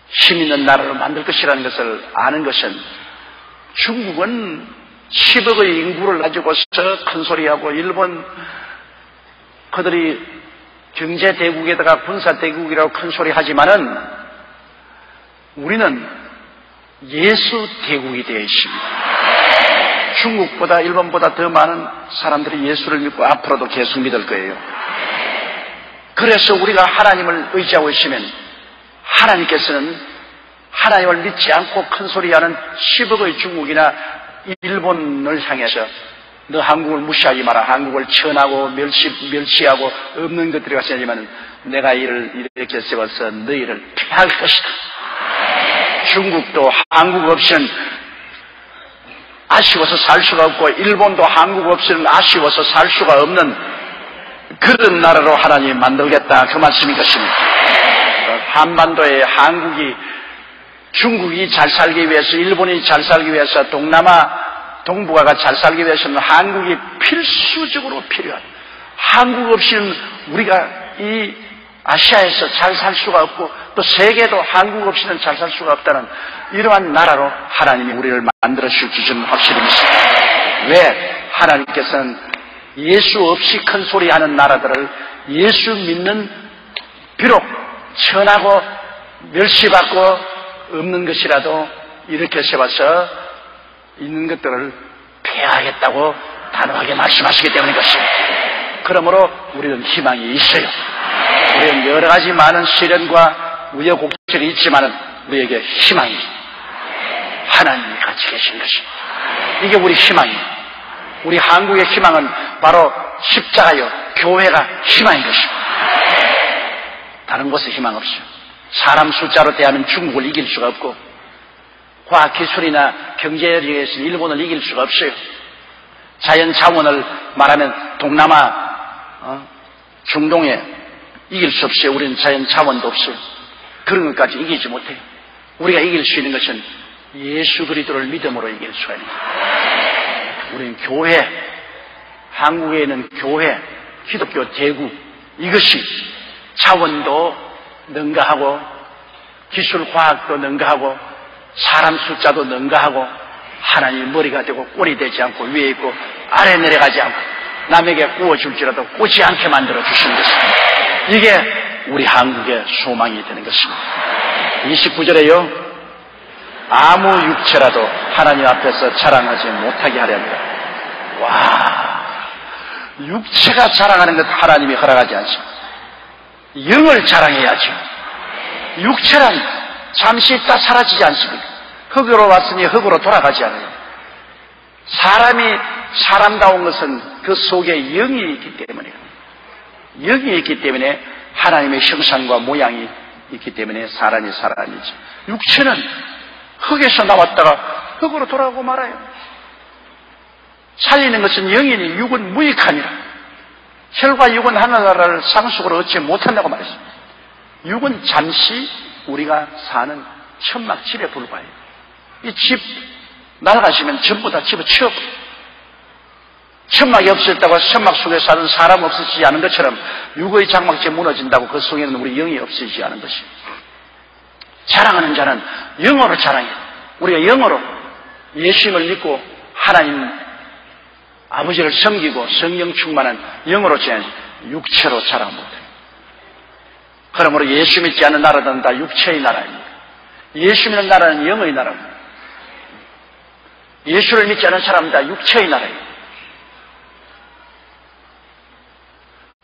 힘있는 나라로 만들 것이라는 것을 아는 것은 중국은 10억의 인구를 가지고서 큰소리하고 일본 그들이 경제대국에다가 군사대국이라고 큰소리 하지만은 우리는 예수대국이 되어 있습니다. 중국보다 일본보다 더 많은 사람들이 예수를 믿고 앞으로도 계속 믿을 거예요. 그래서 우리가 하나님을 의지하고 있으면 하나님께서는 하나님을 믿지 않고 큰소리하는 10억의 중국이나 일본을 향해서 너 한국을 무시하지 마라. 한국을 천하고 멸시하고 없는 것들이 가시지만 내가 이를 이렇게 세워서 너희를 피할 것이다. 중국도 한국 없이는 아쉬워서 살 수가 없고 일본도 한국 없이는 아쉬워서 살 수가 없는 그런 나라로 하나님이 만들겠다. 그 말씀인 것입니다. 한반도에 중국이 잘 살기 위해서, 일본이 잘 살기 위해서, 동북아가 잘 살기 위해서는 한국이 필수적으로 필요합니다. 한국 없이는 우리가 이 아시아에서 잘 살 수가 없고 또 세계도 한국 없이는 잘 살 수가 없다는 이러한 나라로 하나님이 우리를 만들어 주실 줄은 확실히 믿습니다. 왜? 하나님께서는 예수 없이 큰 소리 하는 나라들을 예수 믿는, 비록 천하고 멸시받고 없는 것이라도 이렇게 세워서 있는 것들을 폐하겠다고 단호하게 말씀하시기 때문인 것입니다. 그러므로 우리는 희망이 있어요. 우리는 여러 가지 많은 시련과 우여곡절이 있지만 우리에게 희망이, 하나님이 같이 계신 것입니다. 이게 우리 희망이에요. 우리 한국의 희망은 바로 십자가요, 교회가 희망인 것입니다. 다른 곳에 희망 없어요. 사람 숫자로 대하면 중국을 이길 수가 없고, 과학기술이나 경제력에서 일본을 이길 수가 없어요. 자연 자원을 말하면 동남아, 중동에 이길 수 없어요. 우리는 자연 자원도 없어요. 그런 것까지 이기지 못해요. 우리가 이길 수 있는 것은 예수 그리스도를 믿음으로 이길 수가 있는 거예요. 우리는 교회, 한국에 있는 교회, 기독교 대국, 이것이 자원도 능가하고 기술 과학도 능가하고 사람 숫자도 능가하고 하나님의 머리가 되고 꼴이 되지 않고 위에 있고 아래 내려가지 않고 남에게 구워줄지라도 꽂지 않게 만들어 주시는 것입니다. 이게 우리 한국의 소망이 되는 것입니다. 29절에요. 아무 육체라도 하나님 앞에서 자랑하지 못하게 하려 합니다. 와, 육체가 자랑하는 것 하나님이 허락하지 않습니다. 영을 자랑해야죠. 육체란 잠시 있다 사라지지 않습니까? 흙으로 왔으니 흙으로 돌아가지 않아요. 사람이 사람다운 것은 그 속에 영이 있기 때문이에요. 영이 있기 때문에 하나님의 형상과 모양이 있기 때문에 사람이 사람이죠. 육체는 흙에서 나왔다가 흙으로 돌아가고 말아요. 살리는 것은 영이니 육은 무익하니라. 혈과 육은 하나나라를 상속으로 얻지 못한다고 말했습니다. 육은 잠시 우리가 사는 천막 집에 불과해요. 이 집 날아가시면 전부 다 집어치워. 천막이 없었다고 천막 속에 사는 사람 없어지지 않은 것처럼 육의 장막지 무너진다고 그 속에는 우리 영이 없어지지 않은 것입니다. 자랑하는 자는 영어로 자랑해요. 우리가 영어로 예수님을 믿고 하나님 아버지를 섬기고 성령 충만한 영어로 자야지 육체로 자랑 못해요. 그러므로 예수 믿지 않는 나라들은 다 육체의 나라입니다. 예수 믿는 나라는 영의 나라입니다. 예수를 믿지 않는 사람은 다 육체의 나라예요.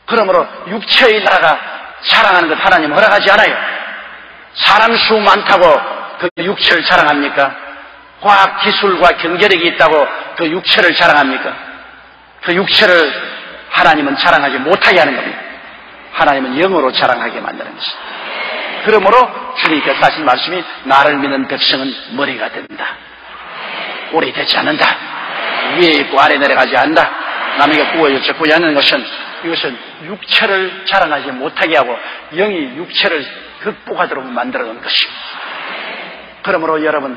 그러므로 육체의 나라가 자랑하는 것 하나님 허락하지 않아요. 사람 수 많다고 그 육체를 자랑합니까? 과학 기술과 경제력이 있다고 그 육체를 자랑합니까? 그 육체를 하나님은 자랑하지 못하게 하는 겁니다. 하나님은 영으로 자랑하게 만드는 것입니다. 그러므로 주님께서 하신 말씀이 나를 믿는 백성은 머리가 된다. 꼴이 되지 않는다. 위에 있고 아래 내려가지 않는다. 남에게 구워주지 않는 것은 이것은 육체를 자랑하지 못하게 하고 영이 육체를 극복하도록 만들어 놓은 것입니다. 그러므로 여러분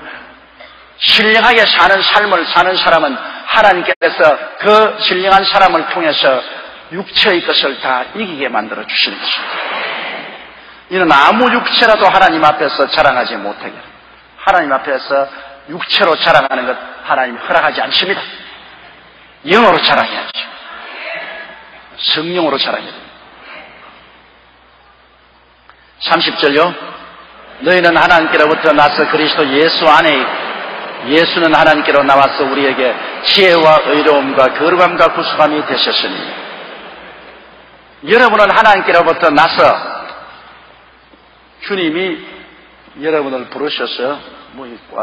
신령하게 사는 삶을 사는 사람은 하나님께서 그 신령한 사람을 통해서 육체의 것을 다 이기게 만들어 주시는 것입니다. 이는 아무 육체라도 하나님 앞에서 자랑하지 못하게, 하나님 앞에서 육체로 자랑하는 것 하나님이 허락하지 않습니다. 영으로 자랑해야죠. 성령으로 자랑해야 됩니다. 30절요. 너희는 하나님께로부터 나서 그리스도 예수 안에 있고 예수는 하나님께로 나와서 우리에게 지혜와 의로움과 거룩함과 구속함이 되셨으니 여러분은 하나님께로부터 나서 주님이 여러분을 부르셔서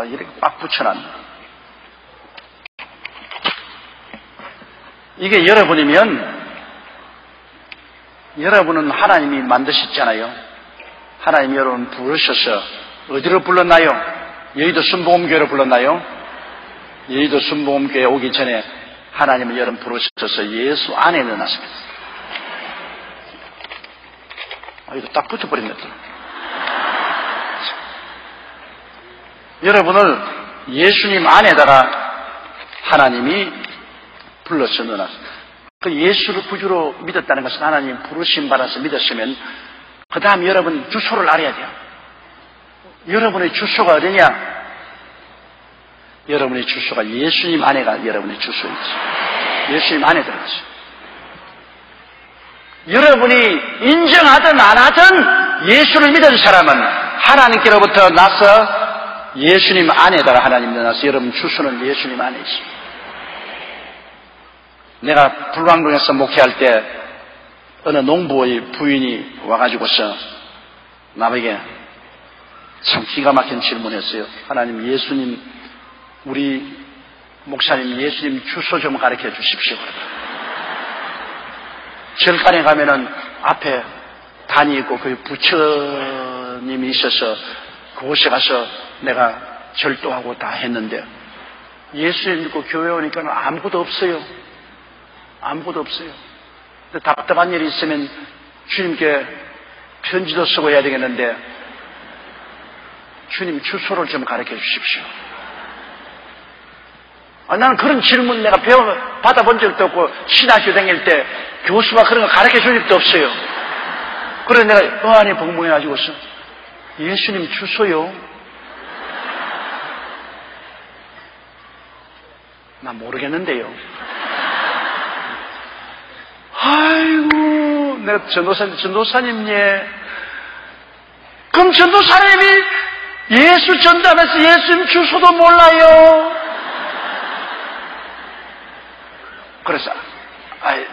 이렇게 꽉 붙여놨네. 이게 여러분이면 여러분은 하나님이 만드셨잖아요. 하나님이 여러분 부르셔서 어디로 불렀나요? 여의도 순복음교회로 불렀나요? 여의도 순복음교회 오기 전에 하나님은 여러분 부르셔서 예수 안에 넣어놨습니다. 이거 딱 붙어버렸네. 여러분을 예수님 안에다가 하나님이 불러서 넣어놨습니다. 그 예수를 구주로 믿었다는 것은 하나님 부르심 받아서 믿었으면 그 다음 여러분 주소를 알아야 돼요. 여러분의 주소가 어디냐? 여러분의 주소가 예수님 안에가 여러분의 주소이지. 예수님 안에 들어가죠. 여러분이 인정하든 안 하든 예수를 믿은 사람은 하나님께로부터 나서 예수님 안에다가 하나님 나서 여러분 주소는 예수님 안에 있습니다. 내가 불광동에서 목회할 때 어느 농부의 부인이 와가지고서 남에게 참 기가 막힌 질문했어요. 하나님, 예수님, 우리 목사님 예수님 주소 좀 가르쳐 주십시오. 절간에 가면은 앞에 단이 있고 그 부처님이 있어서 그곳에 가서 내가 절도하고 다 했는데 예수님 믿고 교회 오니까 아무것도 없어요. 아무것도 없어요. 근데 답답한 일이 있으면 주님께 편지도 쓰고 해야 되겠는데 주님 주소를 좀 가르쳐 주십시오. 나는 그런 질문 내가 받아본 적도 없고 신학교 다닐 때 교수가 그런 거 가르쳐 준 적도 없어요. 그래서 내가 어안이 벙벙해가지고서 예수님 주소요? 나 모르겠는데요. 아이고, 내가 전도사님, 예. 그럼 전도사님이 예수 전담해서 예수님 주소도 몰라요. 그래서,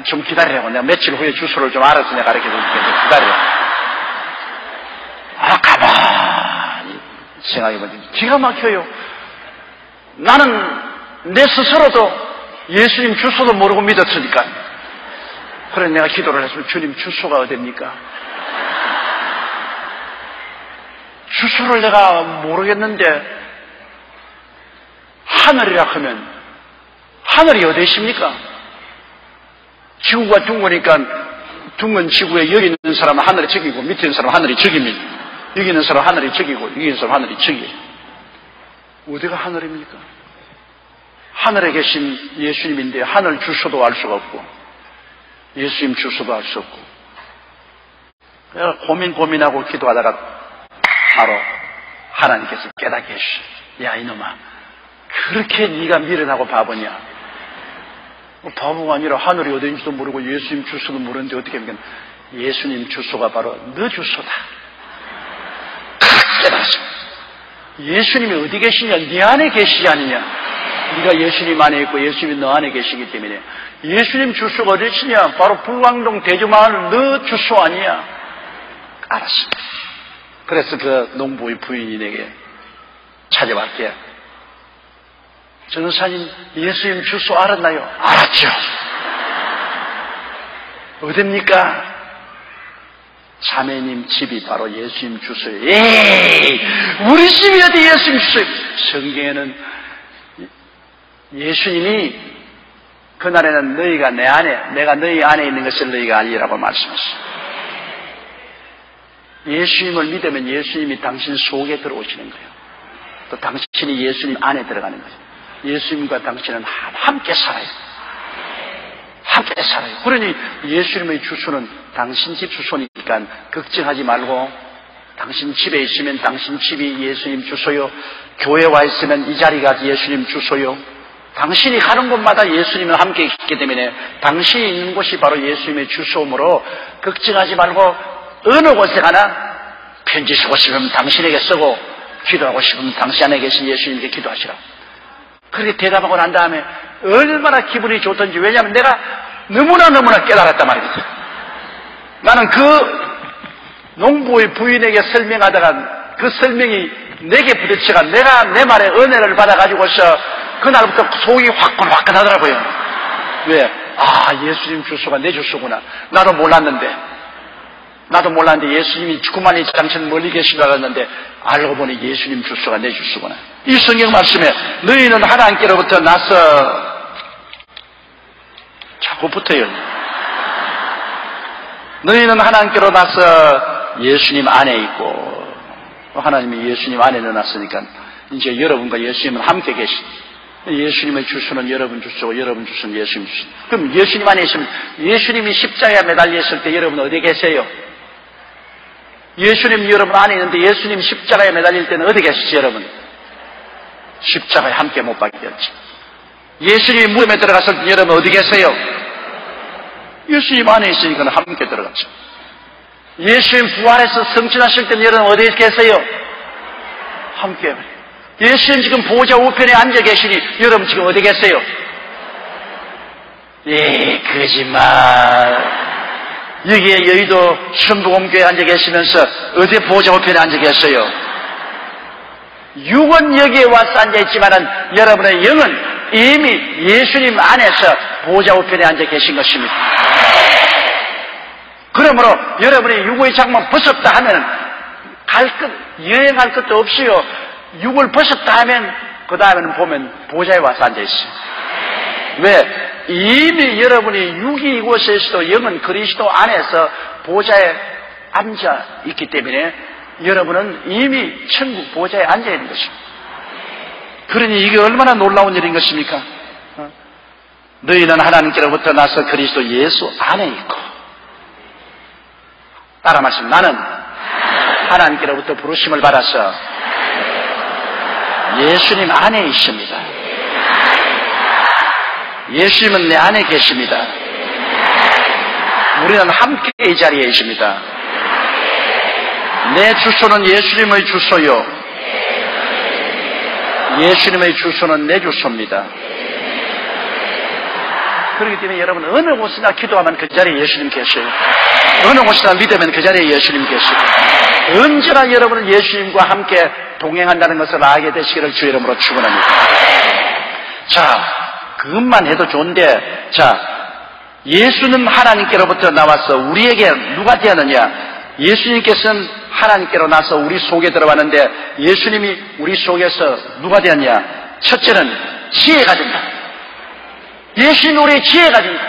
좀 기다리라고. 내가 며칠 후에 주소를 좀 알아서 내가 가르쳐 줄게. 기다려. 가만히 생각해보니 기가 막혀요. 나는 내 스스로도 예수님 주소도 모르고 믿었으니까. 그래서 내가 기도를 했으면 주님 주소가 어딥니까? 주소를 내가 모르겠는데 하늘이라 하면 하늘이 어디 있습니까? 지구가 둥그니까 둥근 지구에 여기 있는 사람은 하늘이 저기고 밑에 있는 사람은 하늘이 저기입니다. 여기 있는 사람은 하늘이 저기고 여기 있는 사람은 하늘이 저기예요. 어디가 하늘입니까? 하늘에 계신 예수님인데 하늘 주소도 알 수가 없고 예수님 주소도 알 수 없고 내가 고민하고 기도하다가 바로 하나님께서 깨닫게 해주셔요. 야 이놈아, 그렇게 네가 미련하고 바보냐? 바보가 아니라 하늘이 어디인지도 모르고 예수님 주소도 모르는데 어떻게 하면 예수님 주소가 바로 너 주소다. 깨달았어. 예수님이 어디 계시냐? 네 안에 계시지 않느냐? 네가 예수님 안에 있고 예수님이 너 안에 계시기 때문에 예수님 주소가 어디 있느냐? 바로 불광동 대주마을 너 주소 아니야? 알았어. 그래서 그 농부의 부인이 내게 찾아왔게. 전도사님, 예수님 주소 알았나요? 알았죠. 어딥니까? 자매님 집이 바로 예수님 주소예요. 에이, 우리 집이 어디 예수님 주소예요? 성경에는 예수님이 그날에는 너희가 내 안에, 내가 너희 안에 있는 것을 너희가 알리라고 말씀하셨어요. 예수님을 믿으면 예수님이 당신 속에 들어오시는 거예요. 또 당신이 예수님 안에 들어가는 거예요. 예수님과 당신은 함께 살아요. 함께 살아요. 그러니 예수님의 주소는 당신 집 주소니까 걱정하지 말고 당신 집에 있으면 당신 집이 예수님 주소요. 교회 와 있으면 이 자리가 예수님 주소요. 당신이 가는 곳마다 예수님은 함께 있기 때문에 당신이 있는 곳이 바로 예수님의 주소이므로 걱정하지 말고 어느 곳에 가나 편지 쓰고 싶으면 당신에게 쓰고 기도하고 싶으면 당신 안에 계신 예수님께 기도하시라. 그렇게 대답하고 난 다음에 얼마나 기분이 좋던지. 왜냐하면 내가 너무나 깨달았단 말이거든. 나는 그 농부의 부인에게 설명하다가 그 설명이 내게 부딪혀가 내가 내 말에 은혜를 받아가지고서 그날부터 속이 화끈화끈하더라고요. 왜? 예수님 주소가 내 주소구나. 나도 몰랐는데 예수님이 그만이 당신 멀리 계신 줄 알았는데 알고 보니 예수님 주소가 내 주소구나. 이 성경 말씀에 너희는 하나님께로부터 나서 자꾸 붙어요. 너희는 하나님께로 나서 예수님 안에 있고 하나님이 예수님 안에 넣어놨으니까 이제 여러분과 예수님은 함께 계신 예수님의 주소는 여러분 주소고 여러분 주소는 예수님 주소. 그럼 예수님 안에 있으면 예수님이 십자가에 매달려 있을 때 여러분 어디 계세요? 예수님 여러분 안에 있는데 예수님 십자가에 매달릴 때는 어디 계시죠 여러분? 십자가에 함께 못 박게 되었지. 예수님이 무덤에 들어갔을 때 여러분 어디 계세요? 예수님 안에 있으니까 함께 들어갔죠. 예수님 부활해서 성취하실 때는 여러분 어디 계세요? 함께. 예수님 지금 보좌 우편에 앉아 계시니 여러분 지금 어디 계세요? 예, 거짓말. 여기에 여의도 순복음교회에 앉아 계시면서 어디 보좌 우편에 앉아 계세요? 육은 여기에 와서 앉아 있지만은 여러분의 영은 이미 예수님 안에서 보좌 우편에 앉아 계신 것입니다. 그러므로 여러분이 육의 장만 벗었다 하면 여행할 것도 없이요. 육을 벗었다 하면 그 다음에는 보면 보좌에 와서 앉아 있어요. 왜? 이미 여러분이 육이 이곳에 있어도 영은 그리스도 안에서 보좌에 앉아 있기 때문에 여러분은 이미 천국 보좌에 앉아 있는 것입니다. 그러니 이게 얼마나 놀라운 일인 것입니까? 너희는 하나님께로부터 나서 그리스도 예수 안에 있고, 따라 말씀, 나는 하나님께로부터 부르심을 받아서 예수님 안에 있습니다. 예수님은 내 안에 계십니다. 우리는 함께 이 자리에 있습니다. 내 주소는 예수님의 주소요, 예수님의 주소는 내 주소입니다. 그렇기 때문에 여러분 어느 곳이나 기도하면 그 자리에 예수님 계셔요. 어느 곳이나 믿으면 그 자리에 예수님 계시고, 언제나 여러분은 예수님과 함께 동행한다는 것을 알게 되시기를 주 이름으로 축원합니다. 자, 그것만 해도 좋은데, 자, 예수는 하나님께로부터 나와서 우리에게 누가 되었느냐? 예수님께서는 하나님께로 나서 우리 속에 들어왔는데 예수님이 우리 속에서 누가 되었냐? 첫째는 지혜가 된다. 예수님이 우리의 지혜가 된다.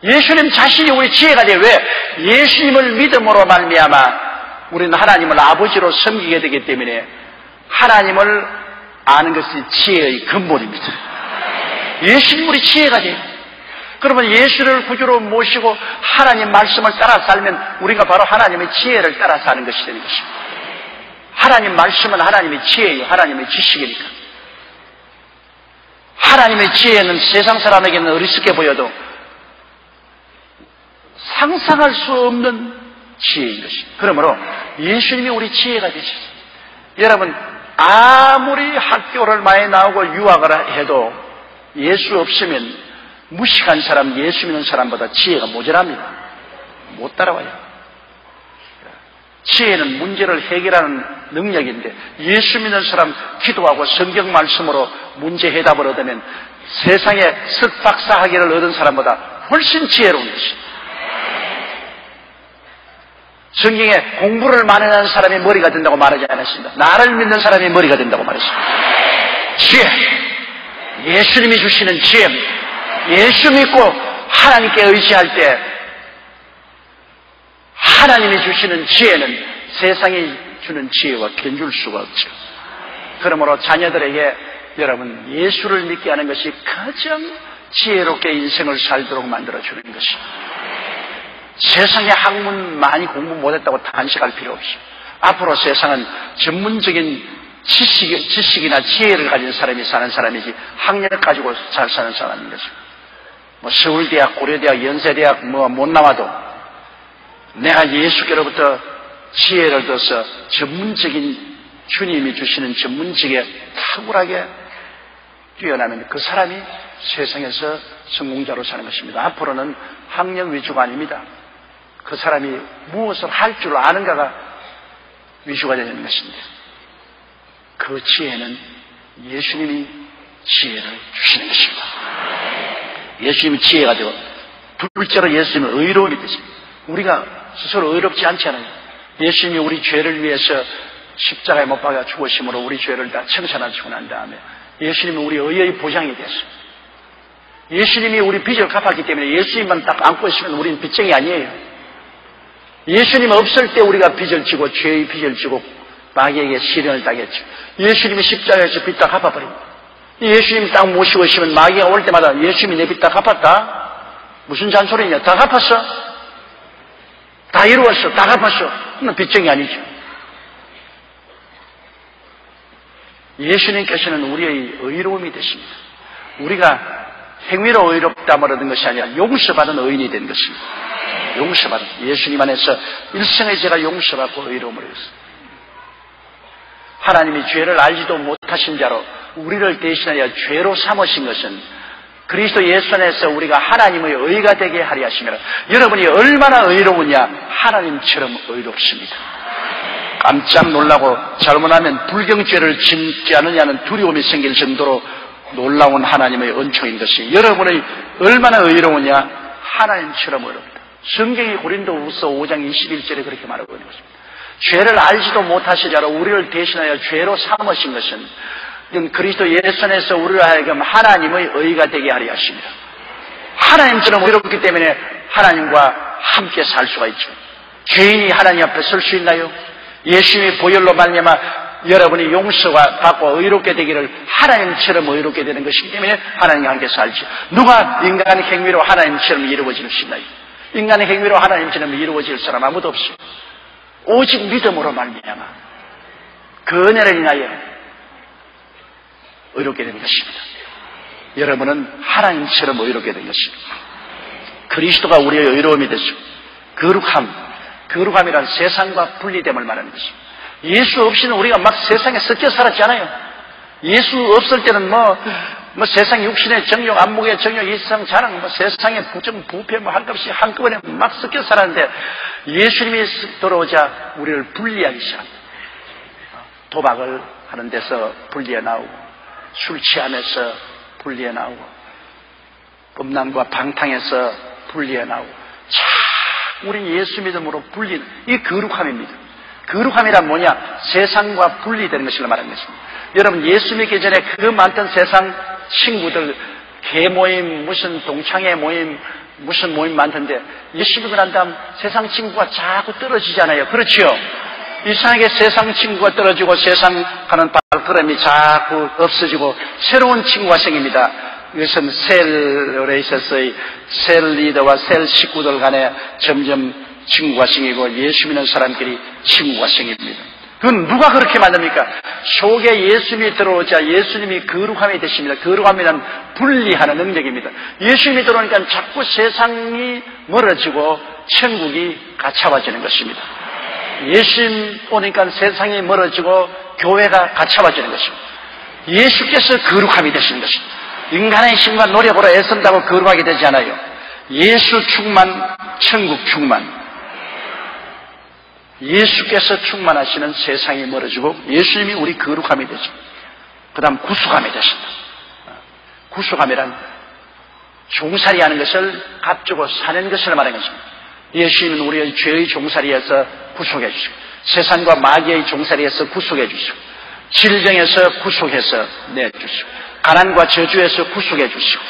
예수님 자신이 우리 지혜가 돼요. 왜? 예수님을 믿음으로 말미암아 우리는 하나님을 아버지로 섬기게 되기 때문에 하나님을 아는 것이 지혜의 근본입니다. 예수님 우리 지혜가 돼요. 그러면 예수를 구주로 모시고 하나님 말씀을 따라 살면 우리가 바로 하나님의 지혜를 따라 사는 것이 되는 것입니다. 하나님 말씀은 하나님의 지혜예요. 하나님의 지식이니까. 하나님의 지혜는 세상 사람에게는 어리석게 보여도 상상할 수 없는 지혜인 것입니다. 그러므로 예수님이 우리 지혜가 되셨습니다. 여러분, 아무리 학교를 많이 나오고 유학을 해도 예수 없으면 무식한 사람, 예수 믿는 사람보다 지혜가 모자랍니다. 못 따라와요. 지혜는 문제를 해결하는 능력인데 예수 믿는 사람 기도하고 성경 말씀으로 문제 해답을 얻으면 세상에 석박사 학위를 얻은 사람보다 훨씬 지혜로운 것입니다. 성경에 공부를 많이 하는 사람이 머리가 된다고 말하지 않았습니다. 나를 믿는 사람이 머리가 된다고 말했습니다. 지혜, 예수님이 주시는 지혜입니다. 예수 믿고 하나님께 의지할 때 하나님이 주시는 지혜는 세상이 주는 지혜와 견줄 수가 없죠. 그러므로 자녀들에게 여러분 예수를 믿게 하는 것이 가장 지혜롭게 인생을 살도록 만들어주는 것입니다. 세상에 학문 많이 공부 못했다고 단식할 필요 없어요. 앞으로 세상은 전문적인 지식이나 지혜를 가진 사람이 사는 사람이지 학력 가지고 잘 사는 사람인 것입니다. 뭐 서울대학, 고려대학, 연세대학 못 나와도 내가 예수께로부터 지혜를 얻어서 전문적인 주님이 주시는 전문직에 탁월하게 뛰어나면 그 사람이 세상에서 성공자로 사는 것입니다. 앞으로는 학력 위주가 아닙니다. 그 사람이 무엇을 할 줄 아는가가 위주가 되는 것입니다. 그 지혜는 예수님이 지혜를 주시는 것입니다. 예수님이 지혜가 되고 둘째로 예수님은 의로움이 되십니다. 우리가 스스로 의롭지 않잖아요. 예수님이 우리 죄를 위해서 십자가에 못 박아 죽으심으로 우리 죄를 다 청산하시고 난 다음에 예수님은 우리 의의 보장이 됐습니다. 예수님이 우리 빚을 갚았기 때문에 예수님만 딱 안고 있으면 우리는 빚쟁이 아니에요. 예수님 없을 때 우리가 빚을 지고 죄의 빚을 지고 마귀에게 시련을 당했죠. 예수님이 십자가에서 빚 다 갚아버립니다. 예수님이 딱 모시고 있으면 마귀가 올 때마다 예수님이 내 빚 다 갚았다? 무슨 잔소리냐? 다 갚았어? 다 이루었어? 다 갚았어? 그건 빚쟁이 아니죠. 예수님께서는 우리의 의로움이 되십니다. 우리가 행위로 의롭다함을 얻은 것이 아니라 용서받은 의인이 된 것입니다. 용서받은, 예수님 안에서 일생의 죄가 용서받고 의로움을 얻었습니다. 하나님이 죄를 알지도 못하신 자로 우리를 대신하여 죄로 삼으신 것은 그리스도 예수 안에서 우리가 하나님의 의가 되게 하려 하심이라. 여러분이 얼마나 의로우냐? 하나님처럼 의롭습니다. 깜짝 놀라고 잘못하면 불경죄를 짓지 않느냐는 두려움이 생길 정도로 놀라운 하나님의 은총인 것이, 여러분이 얼마나 의로우냐? 하나님처럼 의롭다. 성경이 고린도후서 5장 21절에 그렇게 말하고 있는 것입니다. 죄를 알지도 못하신 자로 우리를 대신하여 죄로 삼으신 것은 그리스도 예수 안에서 우리를 하여금 하나님의 의가 되게 하려 하십니다. 하나님처럼 의롭기 때문에 하나님과 함께 살 수가 있죠. 죄인이 하나님 앞에 설 수 있나요? 예수님의 보혈로 말미암아 여러분이 용서가 받고 의롭게 되기를 하나님처럼 의롭게 되는 것이기 때문에 하나님과 함께 살지. 누가 인간의 행위로 하나님처럼 이루어질 수 있나요? 인간의 행위로 하나님처럼 이루어질 사람 아무도 없어요. 오직 믿음으로 말미암아 그 은혜를 인하여 의롭게 된 것입니다. 여러분은 하나님처럼 의롭게 된 것입니다. 그리스도가 우리의 의로움이 됐죠. 거룩함이란 세상과 분리됨을 말하는 것입니다. 예수 없이는 우리가 막 세상에 섞여 살았지 않아요. 예수 없을 때는 세상 육신의 정욕, 안목의 정욕, 이상 자랑, 세상의 부정, 부패, 할 것 없이 한꺼번에 막 섞여 살았는데 예수님이 들어오자 우리를 분리하기 시작합니다. 도박을 하는 데서 분리해 나오고, 술 취하면서 분리해 나오고, 음란과 방탕에서 분리해 나오고, 우린 예수 믿음으로 분리는, 이게 거룩함입니다. 거룩함이란 뭐냐? 세상과 분리되는 것을 말하는 것입니다. 여러분, 예수 믿기 전에 그 많던 세상 친구들, 개모임, 무슨 동창회 모임, 무슨 모임 많던데 예수 믿고 난 다음 세상 친구가 자꾸 떨어지잖아요. 그렇지요? 이상하게 세상 친구가 떨어지고 세상 하는 발걸음이 자꾸 없어지고 새로운 친구가 생깁니다. 이것은 셀에 있어서의 셀 리더와 셀 식구들 간에 점점 친구가 생기고 예수 믿는 사람끼리 친구가 생깁니다. 그건 누가 그렇게 만듭니까? 속에 예수님이 들어오자 예수님이 거룩함이 되십니다. 거룩함이란 분리하는 능력입니다. 예수님이 들어오니까 자꾸 세상이 멀어지고 천국이 가차워지는 것입니다. 예수님 오니까 세상이 멀어지고 교회가 가차워지는 것입니다. 예수께서 거룩함이 되시는 것입니다. 인간의 힘과 노력으로 애쓴다고 거룩하게 되지 않아요. 예수 충만, 천국 충만. 예수께서 충만하시는 세상이 멀어지고 예수님이 우리 거룩함이 되죠. 그 다음 구속함이 되신다. 구속함이란 종살이 하는 것을 값주고 사는 것을 말하는 것입니다. 예수님은 우리의 죄의 종살이에서 구속해 주시고, 세상과 마귀의 종살이에서 구속해 주시고, 질병에서 구속해서 내주시고, 가난과 저주에서 구속해 주시고,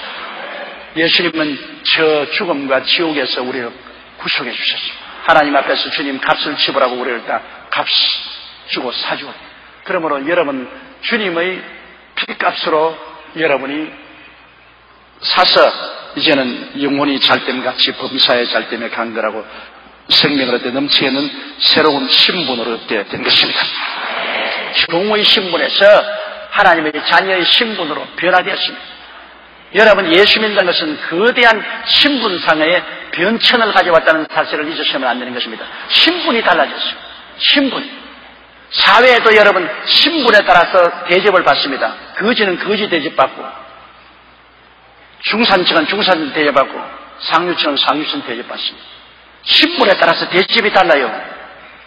예수님은 저 죽음과 지옥에서 우리를 구속해 주셨습니다. 하나님 앞에서 주님 값을 지불하고 우리를 다 값 주고 사주고, 그러므로 여러분 주님의 피값으로 여러분이 사서 이제는 영혼이 잘됨같이 범사의 잘됨에 간거라고 생명을 얻되 넘치게 있는 새로운 신분으로 얻게 된 것입니다. 종의 신분에서 하나님의 자녀의 신분으로 변화되었습니다. 여러분, 예수 믿는 것은 거대한 신분상의 변천을 가져왔다는 사실을 잊으시면 안 되는 것입니다. 신분이 달라졌어요. 신분. 사회에도 여러분 신분에 따라서 대접을 받습니다. 거지는 거지 대접받고, 중산층은 중산 대접받고, 상류층은 상류층 대접받습니다. 신분에 따라서 대접이 달라요.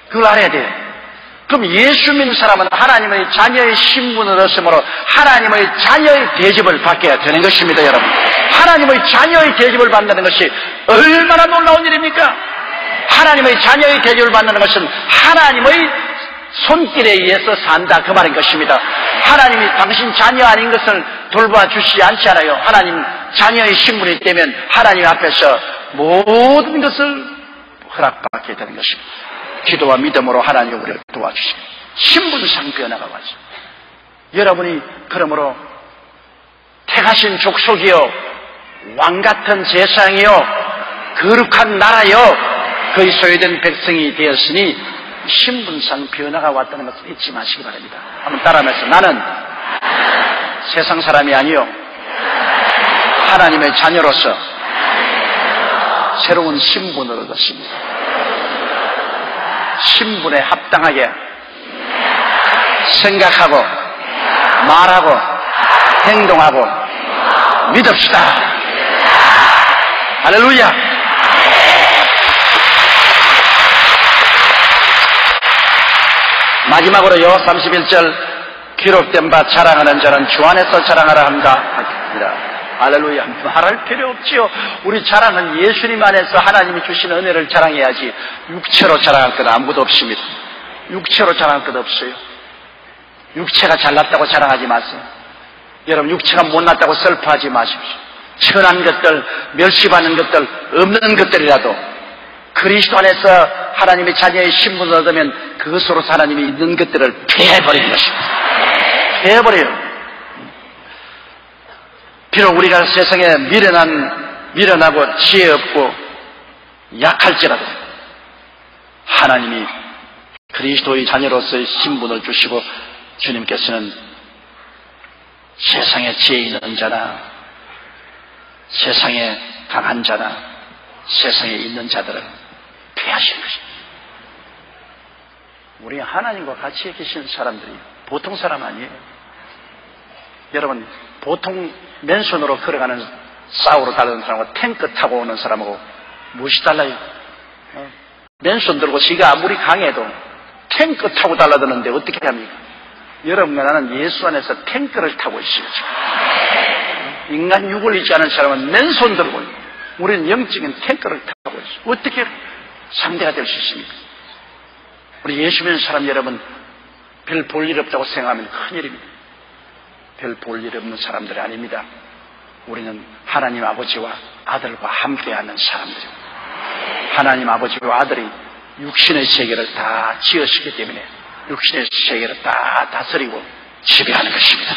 그걸 알아야 돼요. 그럼 예수 믿는 사람은 하나님의 자녀의 신분을 얻으므로 하나님의 자녀의 대접을 받게 되는 것입니다, 여러분. 하나님의 자녀의 대접을 받는다는 것이 얼마나 놀라운 일입니까? 하나님의 자녀의 대접을 받는 것은 하나님의 손길에 의해서 산다, 그 말인 것입니다. 하나님이 당신 자녀 아닌 것을 돌봐 주시지 않지 않아요. 하나님 자녀의 신분이 되면 하나님 앞에서 모든 것을 허락받게 되는 것입니다. 기도와 믿음으로 하나님이 우리를 도와주십니다. 신분상 변화가 와서 여러분이 그러므로 택하신 족속이요, 왕같은 제사장이요, 거룩한 나라요, 그의 소유된 백성이 되었으니 신분상 변화가 왔다는 것을 잊지 마시기 바랍니다. 한번 따라하면서, 나는 세상 사람이 아니요 하나님의 자녀로서 새로운 신분을 얻었습니다. 신분에 합당하게 생각하고 말하고 행동하고 믿읍시다. 할렐루야. 마지막으로요, 31절 기록된 바 자랑하는 자는 주 안에서 자랑하라 합니다. 할렐루야. 말할 필요 없지요. 우리 자랑은 예수님 안에서 하나님이 주신 은혜를 자랑해야지 육체로 자랑할 것 아무것도 없습니다. 육체로 자랑할 것 없어요. 육체가 잘났다고 자랑하지 마세요. 여러분, 육체가 못났다고 슬퍼하지 마십시오. 천한 것들, 멸시받는 것들, 없는 것들이라도 그리스도 안에서 하나님의 자녀의 신분을 얻으면 그것으로 하나님이 있는 것들을 패해버리는 것입니다. 패해버려요. 비록 우리가 세상에 미련하고 지혜 없고 약할지라도 하나님이 그리스도의 자녀로서의 신분을 주시고 주님께서는 세상에 지혜 있는 자나 세상에 강한 자나 세상에 있는 자들을 패하시는 것입니다. 우리 하나님과 같이 계신 사람들이 보통 사람 아니에요. 여러분, 보통 맨손으로 걸어가는 싸우러 달리는 사람하고 탱크 타고 오는 사람하고 무엇이 달라요? 맨손 들고 지가 아무리 강해도 탱크 타고 달라드는데 어떻게 합니까? 여러분과 나는 예수 안에서 탱크를 타고 있어요. 인간 육을 잊지 않은 사람은 맨손 들고 우리는 영적인 탱크를 타고 있어요. 어떻게 상대가 될 수 있습니까? 우리 예수 믿는 사람 여러분, 별 볼 일 없다고 생각하면 큰일입니다. 별 볼 일 없는 사람들이 아닙니다. 우리는 하나님 아버지와 아들과 함께하는 사람들이고 하나님 아버지와 아들이 육신의 세계를 다 지으시기 때문에 육신의 세계를 다 다스리고 지배하는 것입니다.